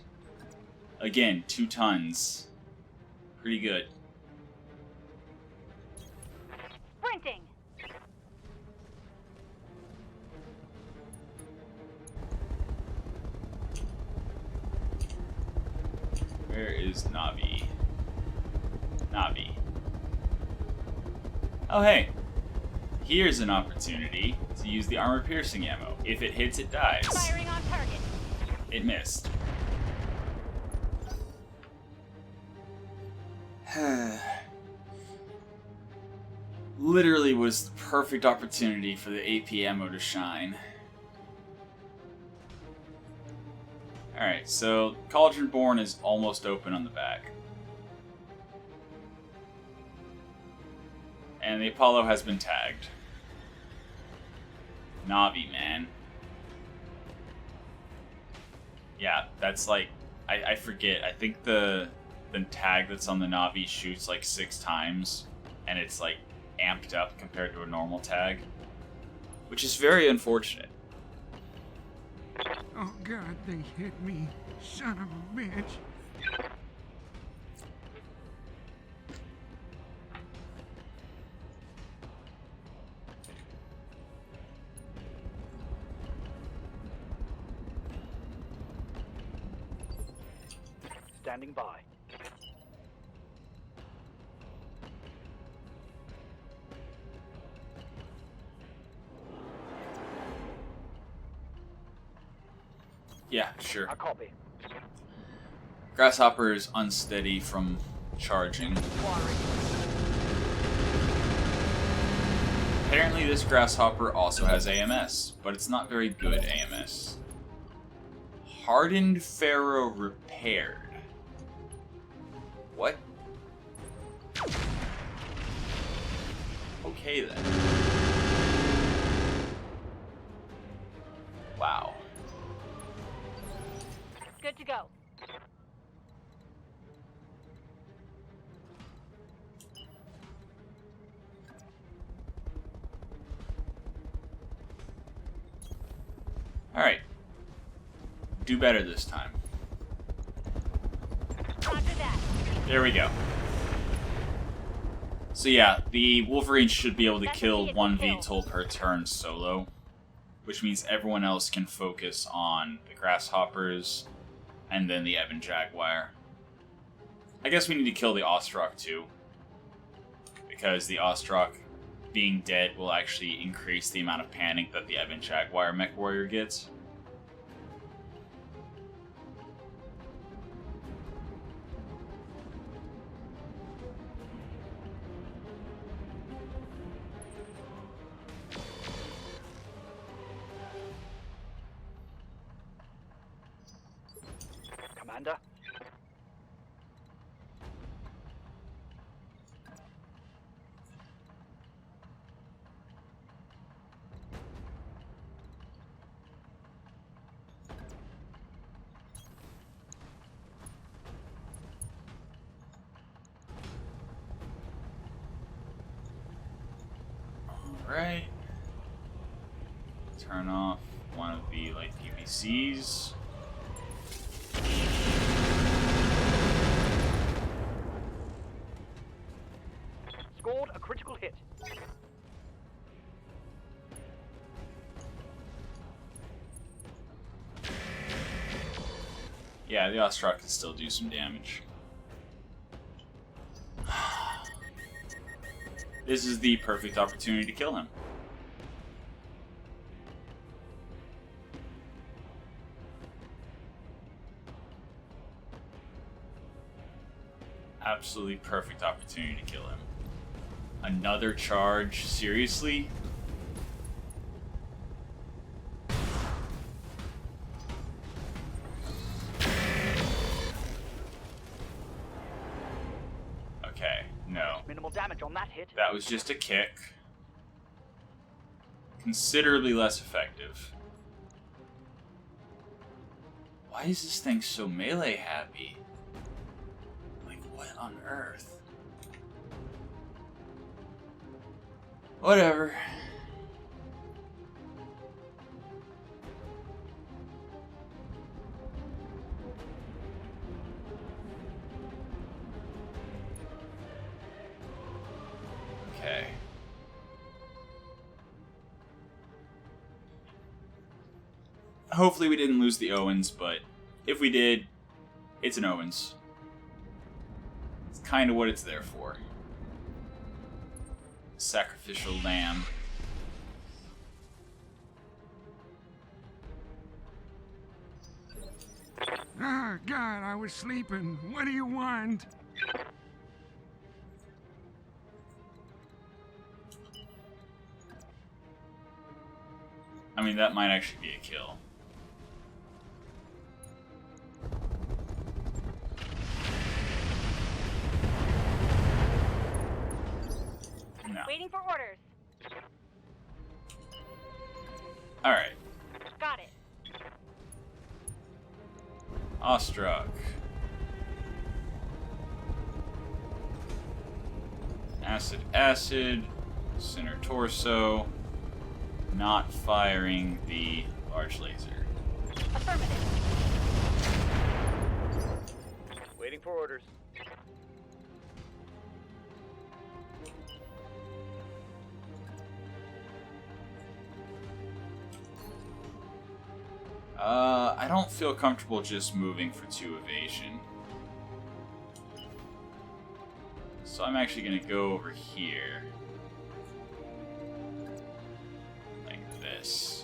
Again, 2 tons. Pretty good. Sprinting. Where is Navi? Navi. Oh, hey. Here's an opportunity to use the armor-piercing ammo. If it hits, it dies. Firing on target. It missed. Literally was the perfect opportunity for the AP ammo to shine. Alright, so Cauldron Born is almost open on the back. And the Apollo has been tagged. Navi, man. Yeah, that's like... I forget. I think the tag that's on the Navi shoots like 6 times. And it's like amped up compared to a normal tag. Which is very unfortunate. Oh God, they hit me. Son of a bitch. Standing by. Yeah, sure. I copy. Grasshopper is unsteady from charging. Apparently this Grasshopper also has AMS, but it's not very good AMS. Hardened Pharaoh repaired. What? Okay then. Wow. Good to go. Alright. Do better this time. Roger that. There we go. So yeah, the Wolverine should be able to kill 1 VTOL per turn solo, which means everyone else can focus on the Grasshoppers and then the Ebon Jaguar. I guess we need to kill the Ostrock too, because the Ostrock being dead will actually increase the amount of panic that the Ebon Jaguar Mech Warrior gets. Commander. Alright. Turn off one of the light PVCs. Scored a critical hit. Yeah, the Ostrock can still do some damage. This is the perfect opportunity to kill him. Absolutely perfect opportunity to kill him. Another charge? Seriously? Damage on that hit. That was just a kick. Considerably less effective. Why is this thing so melee happy? Like, what on earth? Whatever. Okay. Hopefully we didn't lose the Owens, but if we did, it's an Owens. It's kind of what it's there for. Sacrificial lamb. Ah, God, I was sleeping. What do you want? I mean, that might actually be a kill. No. Waiting for orders. Alright. Got it. Awestruck. Acid, acid. Center torso. Not firing the large laser. Affirmative. Waiting for orders. I don't feel comfortable just moving for 2 evasion. So I'm actually going to go over here. Like this.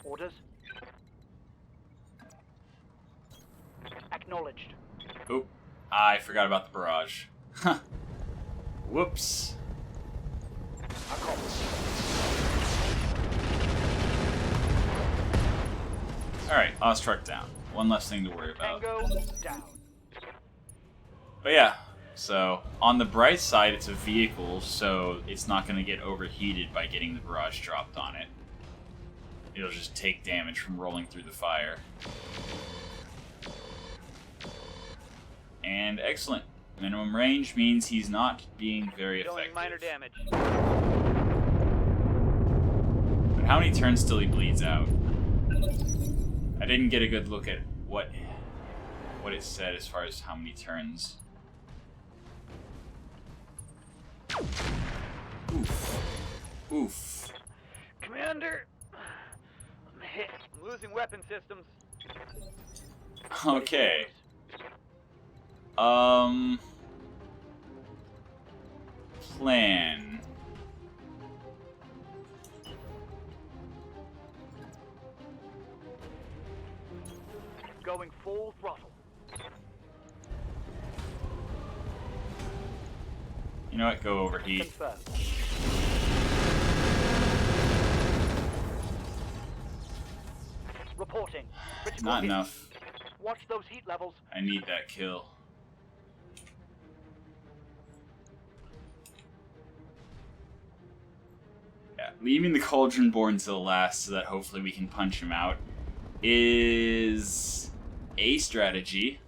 Orders. Acknowledged. Oh, I forgot about the barrage. Huh. Whoops. Alright, Awestruck down. One less thing to worry about. Tango down. But yeah, so on the bright side, it's a vehicle, so it's not going to get overheated by getting the barrage dropped on it. It'll just take damage from rolling through the fire. And excellent. Minimum range means he's not being very Showing effective. minor damage. But how many turns till he bleeds out? I didn't get a good look at what it said as far as how many turns. Oof. Oof. Commander, I'm hit. I'm losing weapon systems. Okay. Plan. Going full throttle. You know what? Go overheat. Confirmed. Reporting. Critical Not hit. enough. Watch those heat levels. I need that kill. Yeah, leaving the Cauldron Born to the last so that hopefully we can punch him out is a strategy.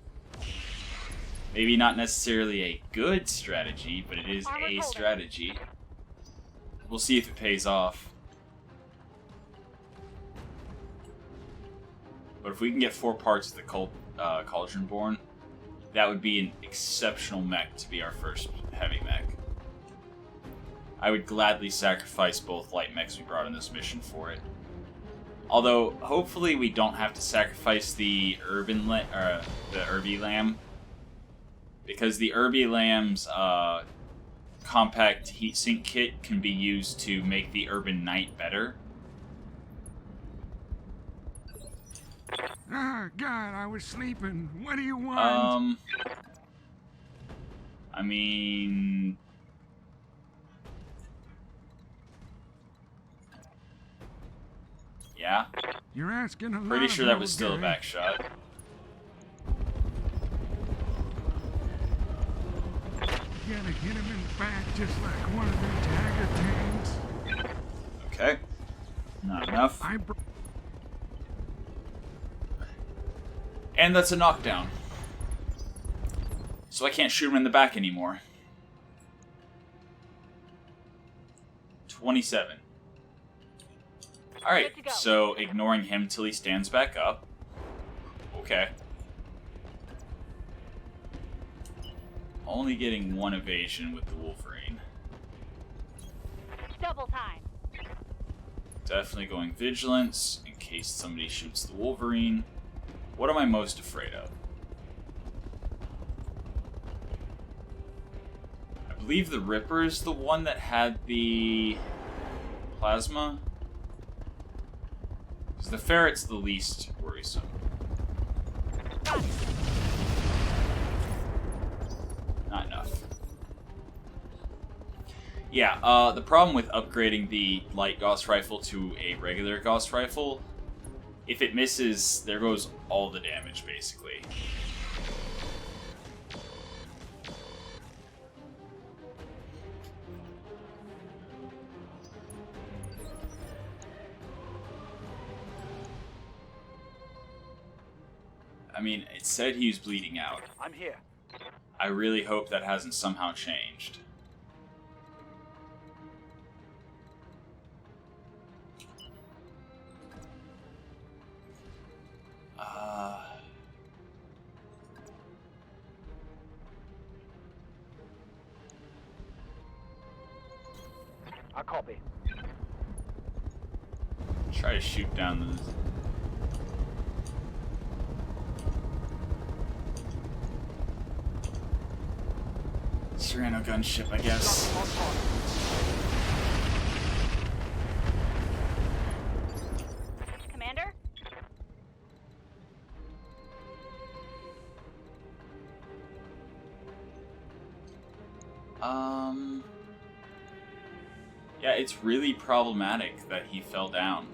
Maybe not necessarily a good strategy, but it is a strategy. We'll see if it pays off. But if we can get 4 parts of the Cauldron Born, that would be an exceptional mech to be our first heavy mech. I would gladly sacrifice both light mechs we brought on this mission for it. Although, hopefully we don't have to sacrifice the Urby Lamb. Because the Urby Lamb's compact heatsink kit can be used to make the Urban Knight better. Ah, God, I was sleeping. What do you want? I mean... Yeah? You're asking a lot. Pretty sure that was of still a guy. back shot. You gotta hit him in the back just like one of them Tiger tanks. Okay. Not enough. And that's a knockdown. So I can't shoot him in the back anymore. 27. Alright, Good to go. so ignoring him till he stands back up. Okay. Only getting one evasion with the Wolverine. Double time. Definitely going Vigilance in case somebody shoots the Wolverine. What am I most afraid of? I believe the Ripper is the one that had the plasma. Because the Ferret's the least worrisome. Not enough. Yeah, the problem with upgrading the light Gauss rifle to a regular Gauss rifle, if it misses, there goes all the damage, basically. I mean, it said he was bleeding out. I'm here. I really hope that hasn't somehow changed. I copy. Try to shoot down the... Serrano gunship, I guess. Commander? Yeah, it's really problematic that he fell down.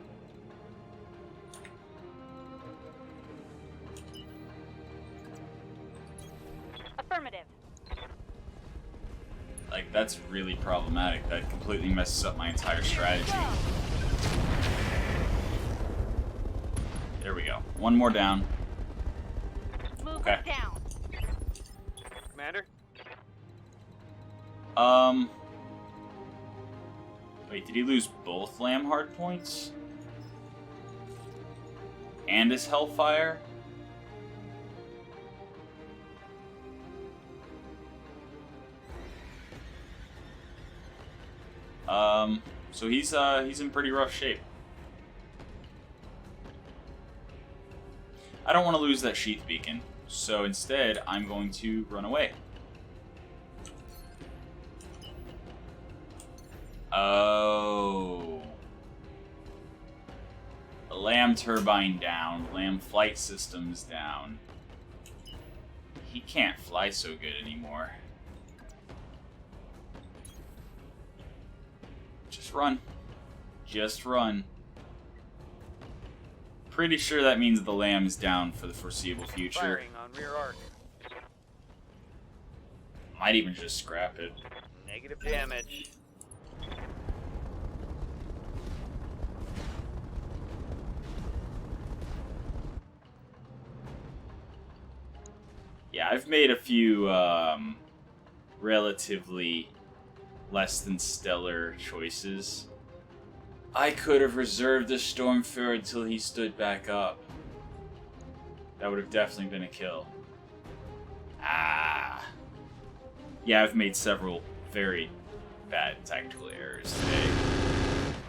Affirmative. Like, that's really problematic. That completely messes up my entire strategy. There we go. One more down. Move Okay. down. Commander? Wait, did he lose both Lamb hard points? And his Hellfire? So he's in pretty rough shape. I don't want to lose that sheath beacon, so instead I'm going to run away. Oh. The Lamb turbine down, Lamb flight systems down. He can't fly so good anymore. Just run. Just run. Pretty sure that means the Lamb is down for the foreseeable future. Firing on rear arc. Might even just scrap it. Negative damage. Yeah, I've made a few relatively less than stellar choices. I could have reserved the Stormfarer until he stood back up. That would have definitely been a kill. Ah. Yeah, I've made several very bad tactical errors today.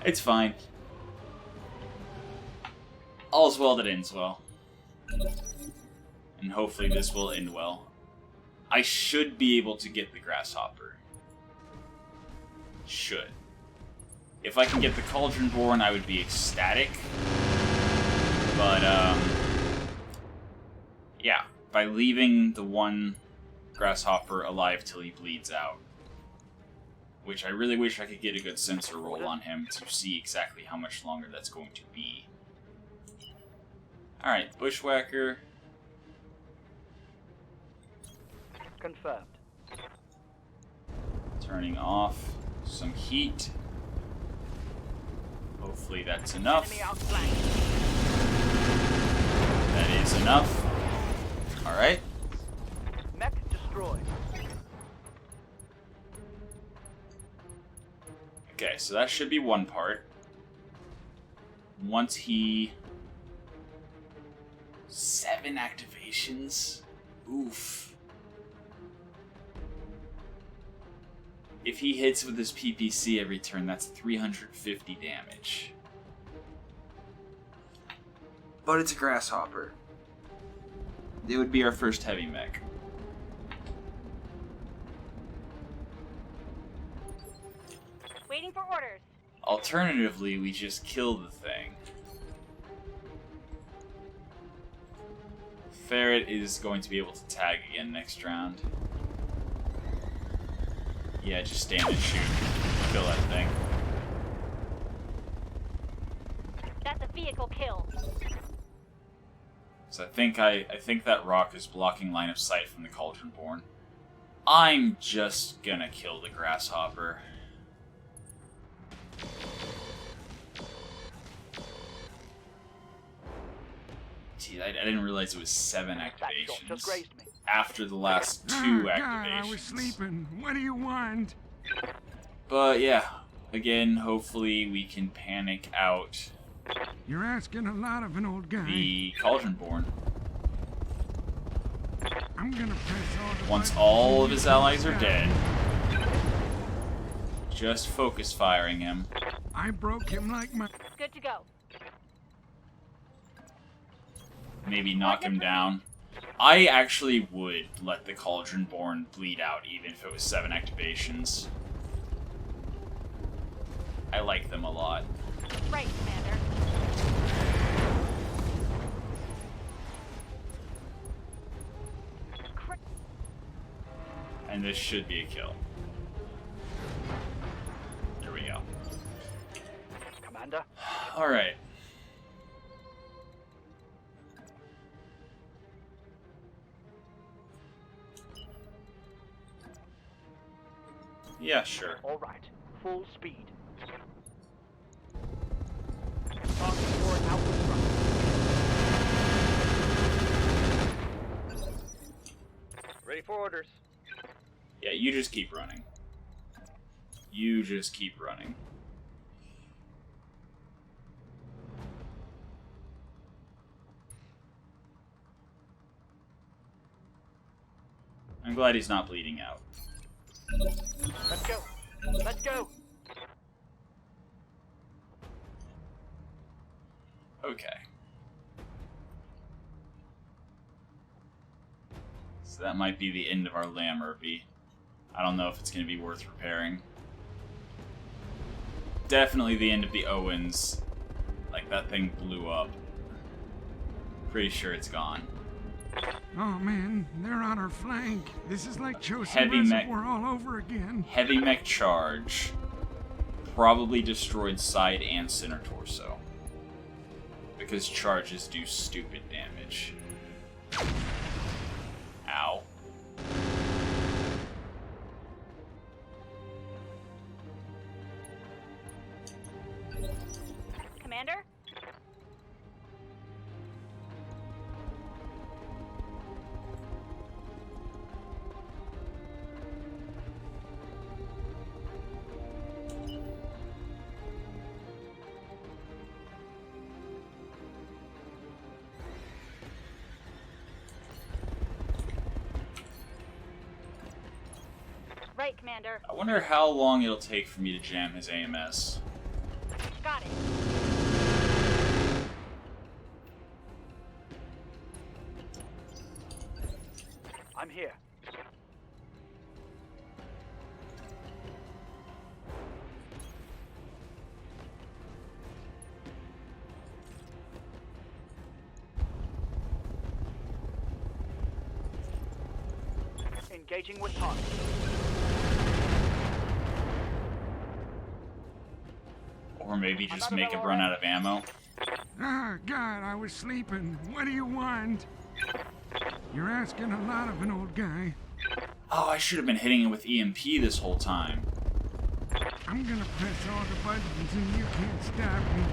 It's fine. All's well that ends well. And hopefully this will end well. I should be able to get the Grasshopper. Should. If I can get the Cauldronborn, I would be ecstatic. But, yeah. By leaving the one Grasshopper alive till he bleeds out. Which I really wish I could get a good sensor roll on him to see exactly how much longer that's going to be. Alright, Bushwhacker. Confirmed. Turning off some heat. Hopefully that's enough. Enemy outflanked. That is enough. Alright. Mech destroyed. Okay, so that should be one part. Once he... 7 activations? Oof. If he hits with his PPC every turn, that's 350 damage. But it's a grasshopper. It would be our first heavy mech. Waiting for orders. Alternatively, we just kill the thing. Ferret is going to be able to tag again next round. Yeah, just stand and shoot. Kill that thing. That's a vehicle kill. So I think that rock is blocking line of sight from the Cauldronborn. I'm just gonna kill the grasshopper. Gee, I didn't realize it was 7 That shot just activations. grazed me. After the last 2 God, activations. I was sleeping. What do you want? But yeah, again, hopefully we can panic out You're asking a lot of an old guy. the Cauldronborn. I'm gonna press all the Once buttons all of and his get allies are this dead, guy. just focus firing him. I broke him like my... Good to go. Maybe knock him down. I actually would let the Cauldronborn bleed out even if it was 7 activations. I like them a lot. Right, Commander. And this should be a kill. There we go. Commander. Alright. Yeah, sure. All right. Full speed. Target for an outward thrust. Ready for orders. Yeah, you just keep running. You just keep running. I'm glad he's not bleeding out. Let's go. Let's go. Okay. So that might be the end of our Lamb Irby. I don't know if it's going to be worth repairing. Definitely the end of the Owens. Like, that thing blew up. Pretty sure it's gone. Oh man, they're on our flank. This is like Chosen Heavy mech. Reservoir all over again. Heavy mech charge. Probably destroyed side and center torso. Because charges do stupid damage. Ow. Commander? Right, Commander. I wonder how long it'll take for me to jam his AMS. Got it. I'm here. Engaging with target. Or maybe just I'm make out of him run ammo. out of ammo. Ah, God, I was sleeping. What do you want? You're asking a lot of an old guy. Oh, I should have been hitting it with EMP this whole time. I'm gonna press all the buttons and you can't stop me.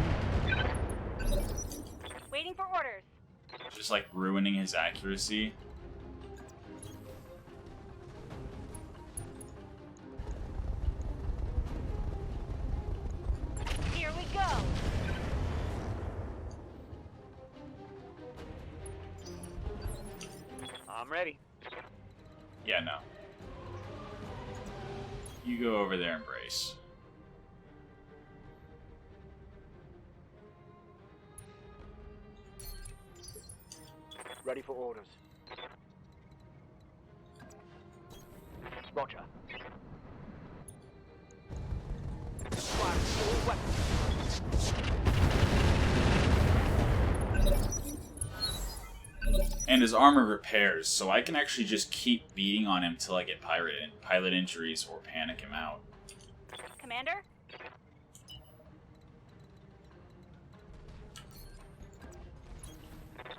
Waiting for orders. Just like ruining his accuracy. Here we go. I'm ready. Yeah, no. You go over there and brace. Ready for orders. Roger. Fire all weapons. And his armor repairs, so I can actually just keep beating on him till I get pilot injuries or panic him out. Commander?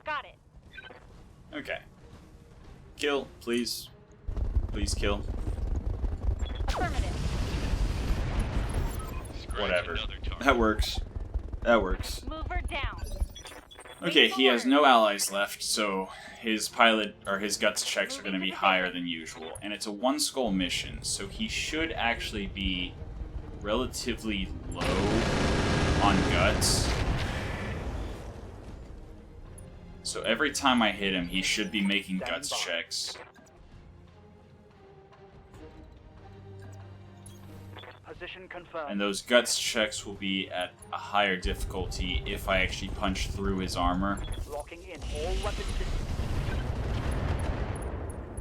Got it. Okay. Kill, please. Please kill. Affirmative. Scratch Whatever. another target. That works. That works. Mover down. Okay, he has no allies left, so his pilot or his guts checks are going to be higher than usual. And it's a 1 skull mission, so he should actually be relatively low on guts. So every time I hit him, he should be making guts checks. Position confirmed. And those guts checks will be at a higher difficulty if I actually punch through his armor. Locking in all weapon systems.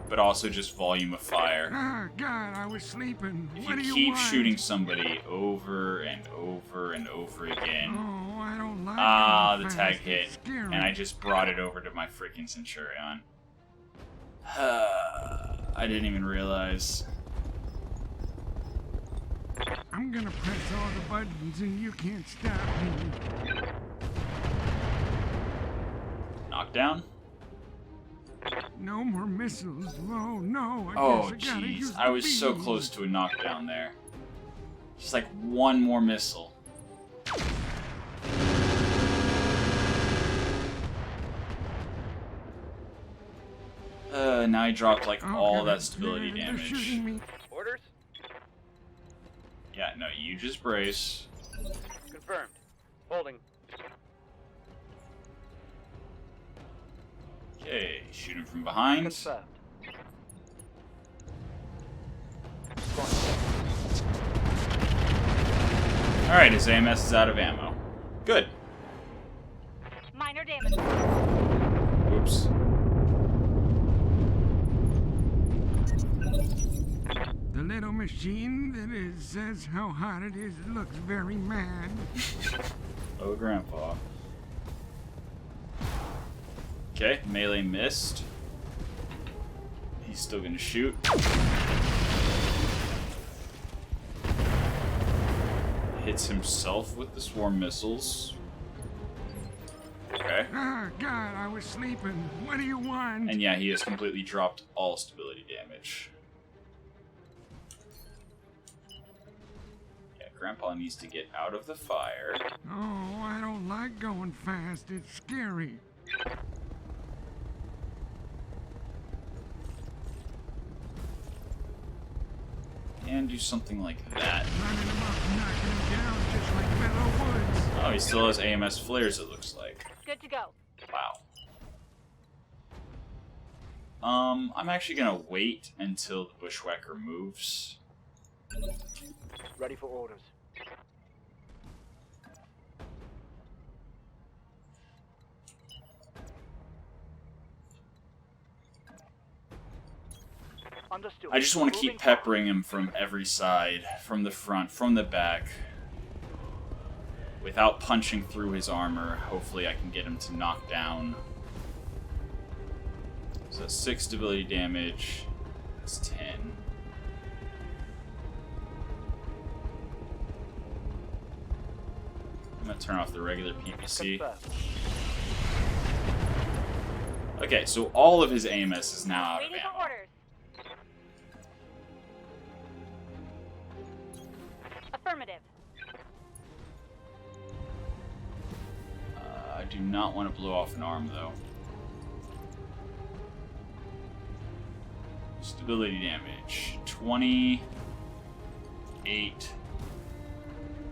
But also just volume of fire. Ah, God, I was sleeping. If What do you you keep want? shooting somebody over and over and over again. Oh, I don't like Ah, going the fast. tag It's hit. scary. And I just brought it over to my freaking Centurion. I didn't even realize. I'm gonna press all the buttons and you can't stop me. Knockdown? No more missiles. Oh no! Oh, I guess I gotta use jeez. the I was so beam. close to a knockdown there. Just like one more missile. Now he dropped like Oh, all God, that stability they're damage. shooting me. Orders? Yeah, no, you just brace. Confirmed. Holding. Okay, shoot him from behind. Confirmed. Alright, his AMS is out of ammo. Good. Minor damage. Oops. The little machine that says how hot it is looks very mad. Oh, Grandpa. Okay, melee missed. He's still gonna shoot. Hits himself with the swarm missiles. Okay. Ah, God, I was sleeping. What do you want? And yeah, he has completely dropped all stability damage. Yeah, Grandpa needs to get out of the fire. Oh, I don't like going fast. It's scary. And do something like that. Running him up, knocking him down just like Mellow Woods. Oh, he still has AMS flares, it looks like. Good to go. Wow. I'm actually gonna wait until the bushwhacker moves. Ready for orders. Understood. I just want to keep Moving peppering him from every side, from the front, from the back. Without punching through his armor, hopefully I can get him to knock down. So 6 stability damage. That's 10. I'm gonna turn off the regular PPC. Confirmed. Okay, so all of his AMS is now out of Waiting for ammo. orders. Affirmative. I do not want to blow off an arm, though. Stability damage. 20... 8...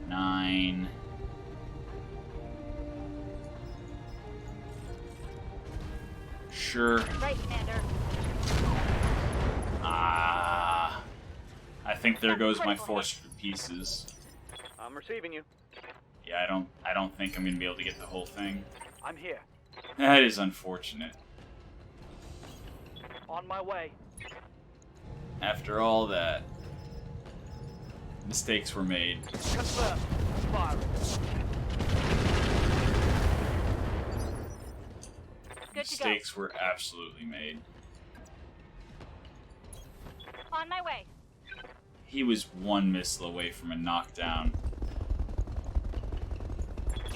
9... Sure. Right, Commander. I think there goes my 4 pieces. I'm receiving you. Yeah, I don't think I'm gonna be able to get the whole thing. I'm here. That is unfortunate. On my way. After all that, mistakes were made. Confirmed. Firing. Good to go. Mistakes were absolutely made. On my way. He was 1 missile away from a knockdown.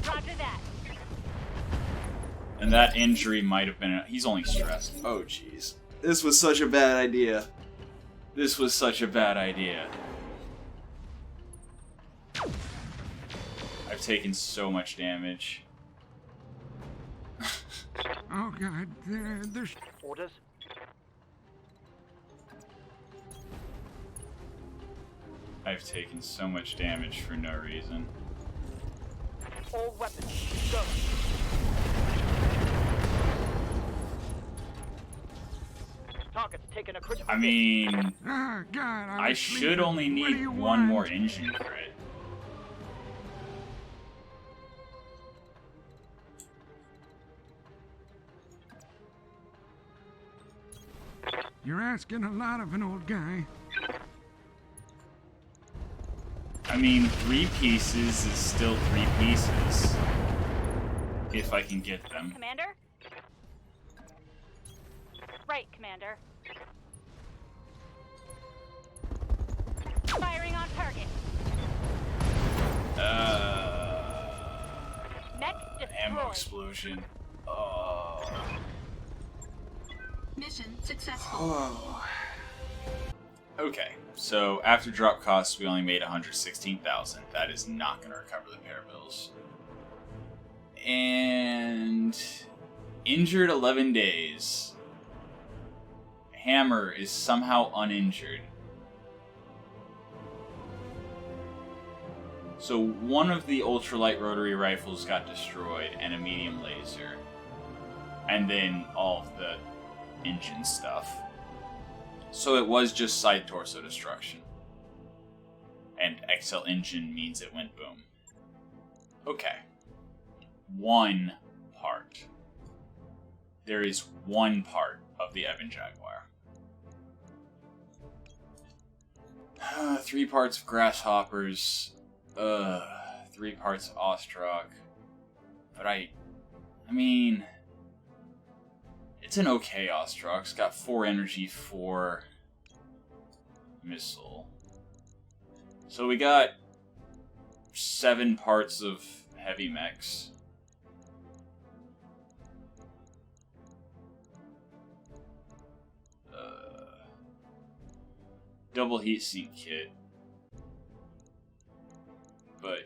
Roger that. And that injury might have been... He's only stressed. Oh, jeez. This was such a bad idea. This was such a bad idea. I've taken so much damage. Oh God, there's... Orders. I've taken so much damage for no reason. All weapons. Go. Target's taken a critical I mean, Ah, God, I was should sleeping. only What do need you 1 want? more engine crit. You're asking a lot of an old guy. I mean, 3 pieces is still 3 pieces. If I can get them. Commander? Right, Commander. Firing on target. Mech Ammo destroyed. explosion. Oh. Mission successful. Oh. Okay, so after drop costs, we only made 116,000. That is not going to recover the pair bills. And injured 11 days. Hammer is somehow uninjured. So one of the ultralight rotary rifles got destroyed and a medium laser. And then all of the engine stuff. So it was just side torso destruction. And XL engine means it went boom. Okay. 1 part. There is 1 part of the Ebon Jaguar. 3 parts of grasshoppers. 3 parts of Ostrog. But I mean... It's an okay Ostrog. It's got 4 energy, 4 missile. So we got 7 parts of heavy mechs. Double heatsink kit. But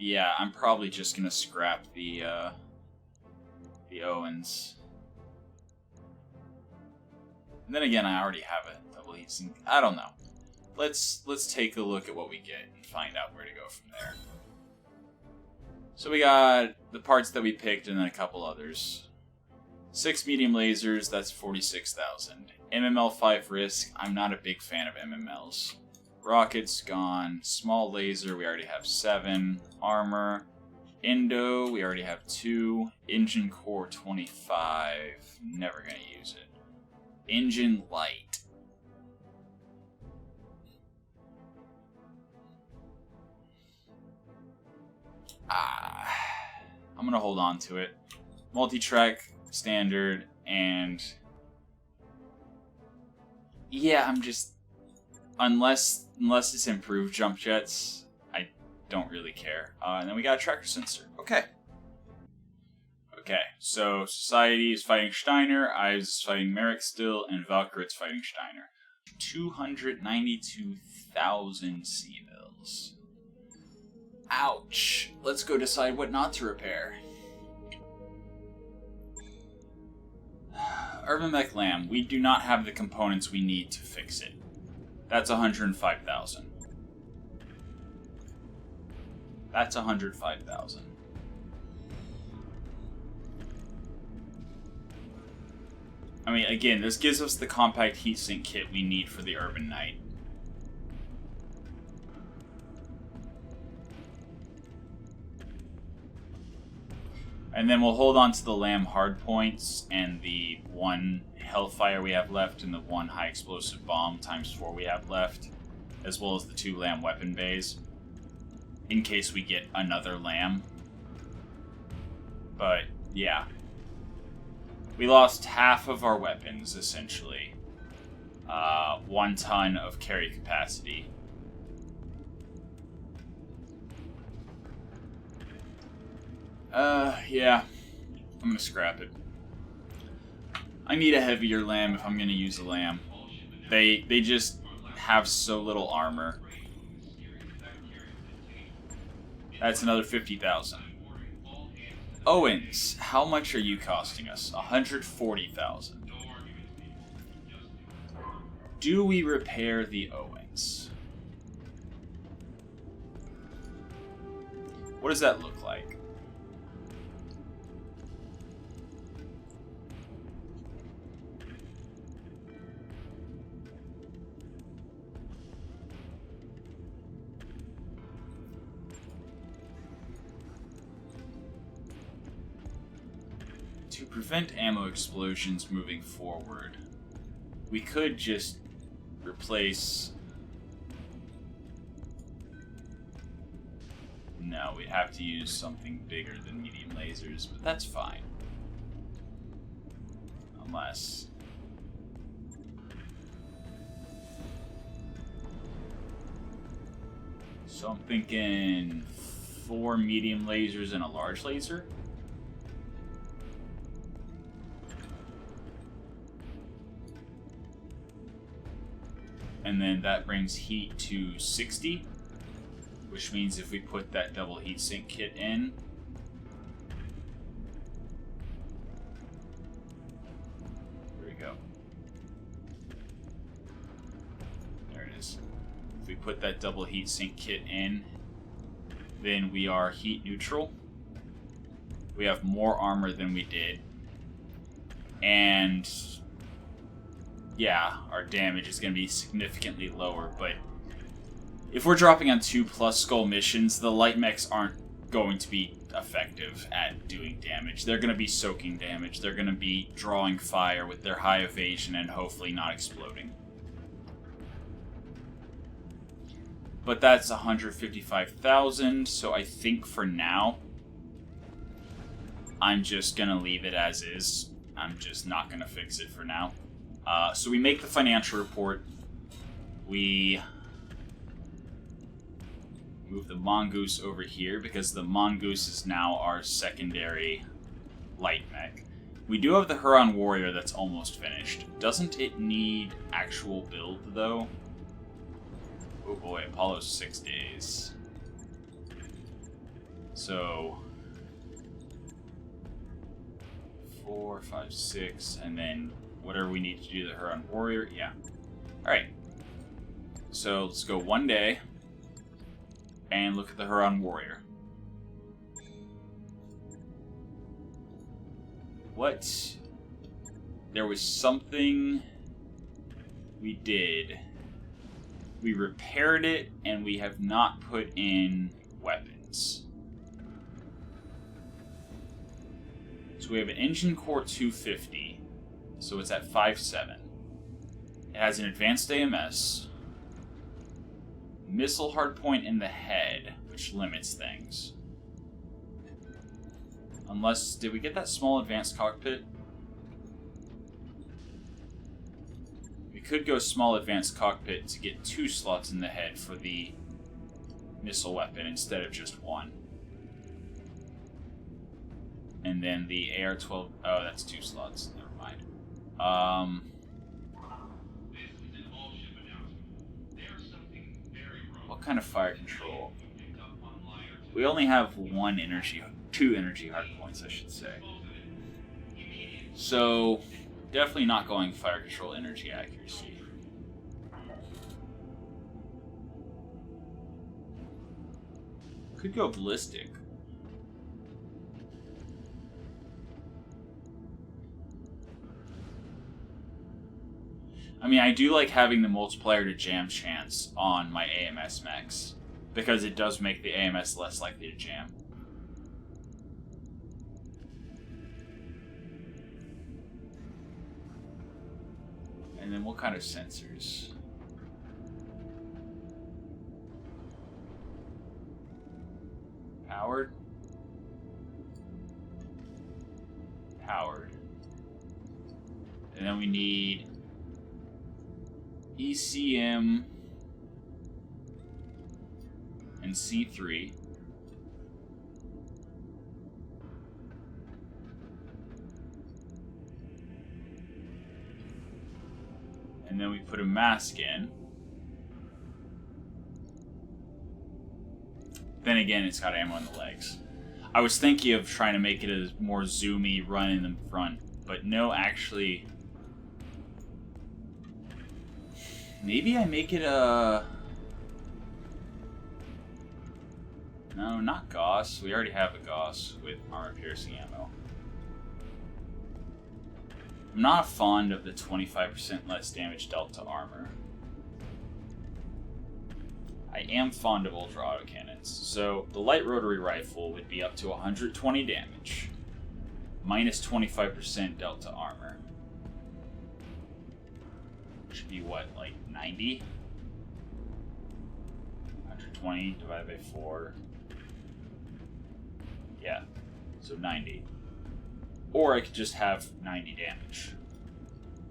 yeah, I'm probably just gonna scrap the Owens. And then again, I already have a double heatsink. I don't know. Let's take a look at what we get and find out where to go from there. So we got the parts that we picked and then a couple others. 6 medium lasers, that's 46,000. MML 5 risk, I'm not a big fan of MMLs. Rockets gone. Small laser, we already have 7. Armor. Indo, we already have 2. Engine core 25. Never gonna use it. Engine light. I'm gonna hold on to it. Multi-track, standard, and yeah, I'm just unless it's improved jump jets, don't really care. And then we got a tracker sensor. Okay. Okay, so Society is fighting Steiner, Ives is fighting Merrick still, and Valkyrit's fighting Steiner. 292,000 C-bills. Ouch. Let's go decide what not to repair. Urban Mech Lamb, we do not have the components we need to fix it. That's 105,000. That's 105,000. I mean, again, this gives us the compact heatsink kit we need for the Urban Knight. And then we'll hold on to the Lamb hardpoints and the one Hellfire we have left and the one high explosive bomb ×4 we have left, as well as the 2 Lamb weapon bays, in case we get another Lamb. But, yeah. We lost half of our weapons, essentially. 1 ton of carry capacity. Yeah. I'm gonna scrap it. I need a heavier Lamb if I'm gonna use a Lamb. They just have so little armor. That's another 50,000. Owens, how much are you costing us? 140,000. Do we repair the Owens? What does that look like? To prevent ammo explosions moving forward, we could just replace... No, we'd have to use something bigger than medium lasers, but that's fine. Unless... So I'm thinking 4 medium lasers and a large laser? And then that brings heat to 60, which means if we put that double heatsink kit in, there we go. There it is. If we put that double heatsink kit in, then we are heat neutral. We have more armor than we did. And yeah, our damage is going to be significantly lower, but if we're dropping on 2+ skull missions, the light mechs aren't going to be effective at doing damage. They're going to be soaking damage. They're going to be drawing fire with their high evasion and hopefully not exploding. But that's 155,000, so I think for now, I'm just going to leave it as is. I'm just not going to fix it for now. So we make the financial report. We move the Mongoose over here because the Mongoose is now our secondary light mech. We do have the Huron Warrior that's almost finished. Doesn't it need actual build though? Oh boy, Apollo's 6 days. So 4, 5, 6, and then whatever we need to do the Huron Warrior. Yeah. Alright. So let's go 1 day and look at the Huron Warrior. What? There was something we did. We repaired it and we have not put in weapons. So we have an engine core 250. So it's at 5.7. It has an advanced AMS, missile hardpoint in the head, which limits things. Unless, did we get that small advanced cockpit? We could go small advanced cockpit to get 2 slots in the head for the missile weapon instead of just one. And then the AR-12... Oh, that's 2 slots. Never mind. What kind of fire control? We only have 2 energy hard points, I should say. So, definitely not going fire control energy accuracy. Could go ballistic. I mean, I do like having the multiplier to jam chance on my AMS mechs, because it does make the AMS less likely to jam. And then what kind of sensors? Powered? Powered. And then we need ECM and C3. And then we put a mask in. Then again, it's got ammo in the legs. I was thinking of trying to make it a more zoomy run in the front, but no, actually... Maybe I make it a... No, not Gauss. We already have a Gauss with armor-piercing ammo. I'm not fond of the 25% less damage delta armor. I am fond of ultra autocannons. So the light rotary rifle would be up to 120 damage, minus 25% delta armor. Should be what, like 90? 120 divided by 4. Yeah, so 90. Or I could just have 90 damage.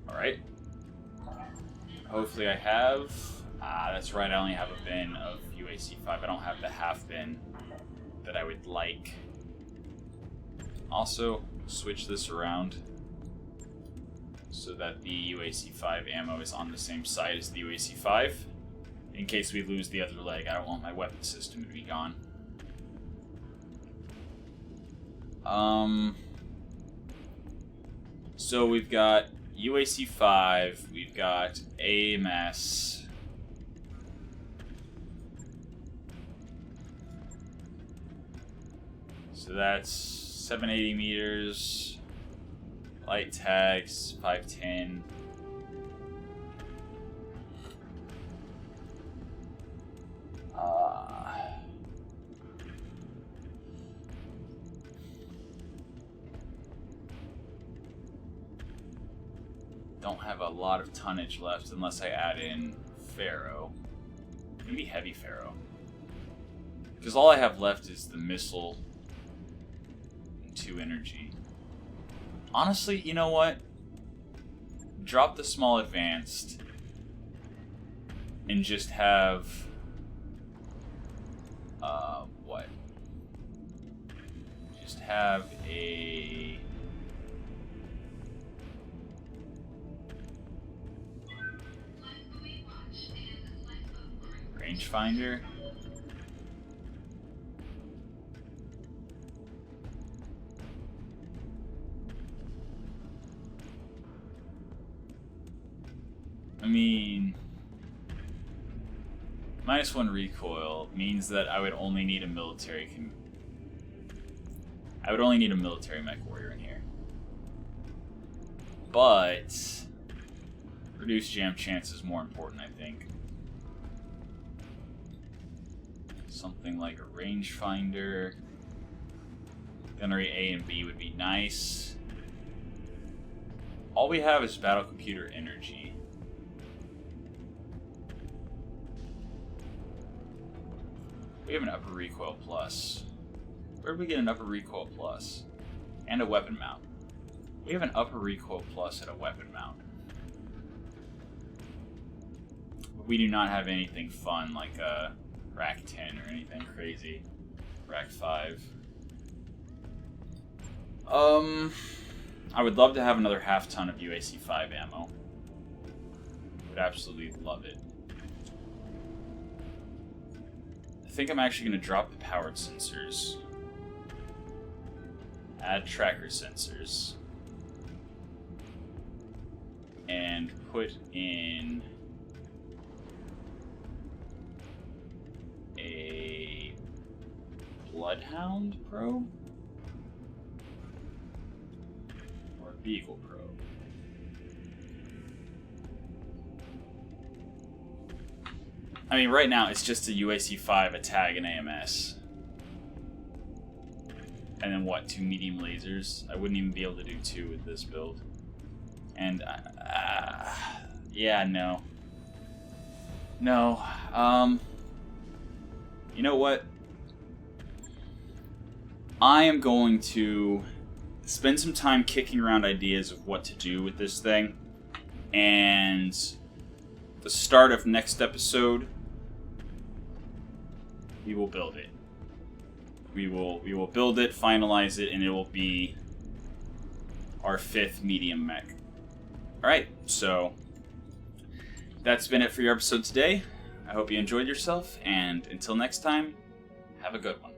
Alright. Hopefully I have... that's right, I only have a bin of UAC-5. I don't have the half bin that I would like. Also, switch this around so that the UAC-5 ammo is on the same side as the UAC-5. In case we lose the other leg, I don't want my weapon system to be gone. So we've got UAC-5, we've got AMS. So that's 780 meters. Light tags, 510. Don't have a lot of tonnage left unless I add in Pharaoh. Maybe heavy Pharaoh. Because all I have left is the missile and 2 energy. Honestly, you know what? Drop the small advanced and just have what? Just have a rangefinder. I mean, -1 recoil means that I would only need a military mech warrior in here. But reduced jam chance is more important, I think. Something like a rangefinder. Gunnery A and B would be nice. All we have is battle computer energy. We have an upper recoil plus. Where did we get an upper recoil plus? And a weapon mount. We have an upper recoil plus and a weapon mount. But we do not have anything fun like a rack 10 or anything crazy. Rack 5. I would love to have another half ton of UAC 5 ammo. Would absolutely love it. I think I'm actually going to drop the powered sensors. Add tracker sensors. And put in a Bloodhound probe? Or a Beagle probe? I mean, right now it's just a UAC-5, a tag, and AMS. And then what, 2 medium lasers? I wouldn't even be able to do 2 with this build. And, yeah, no. No, you know what? I am going to spend some time kicking around ideas of what to do with this thing. And the start of next episode, we will build it. We will build it, finalize it, and it will be our 5th medium mech. Alright, so that's been it for your episode today. I hope you enjoyed yourself, and until next time, have a good one.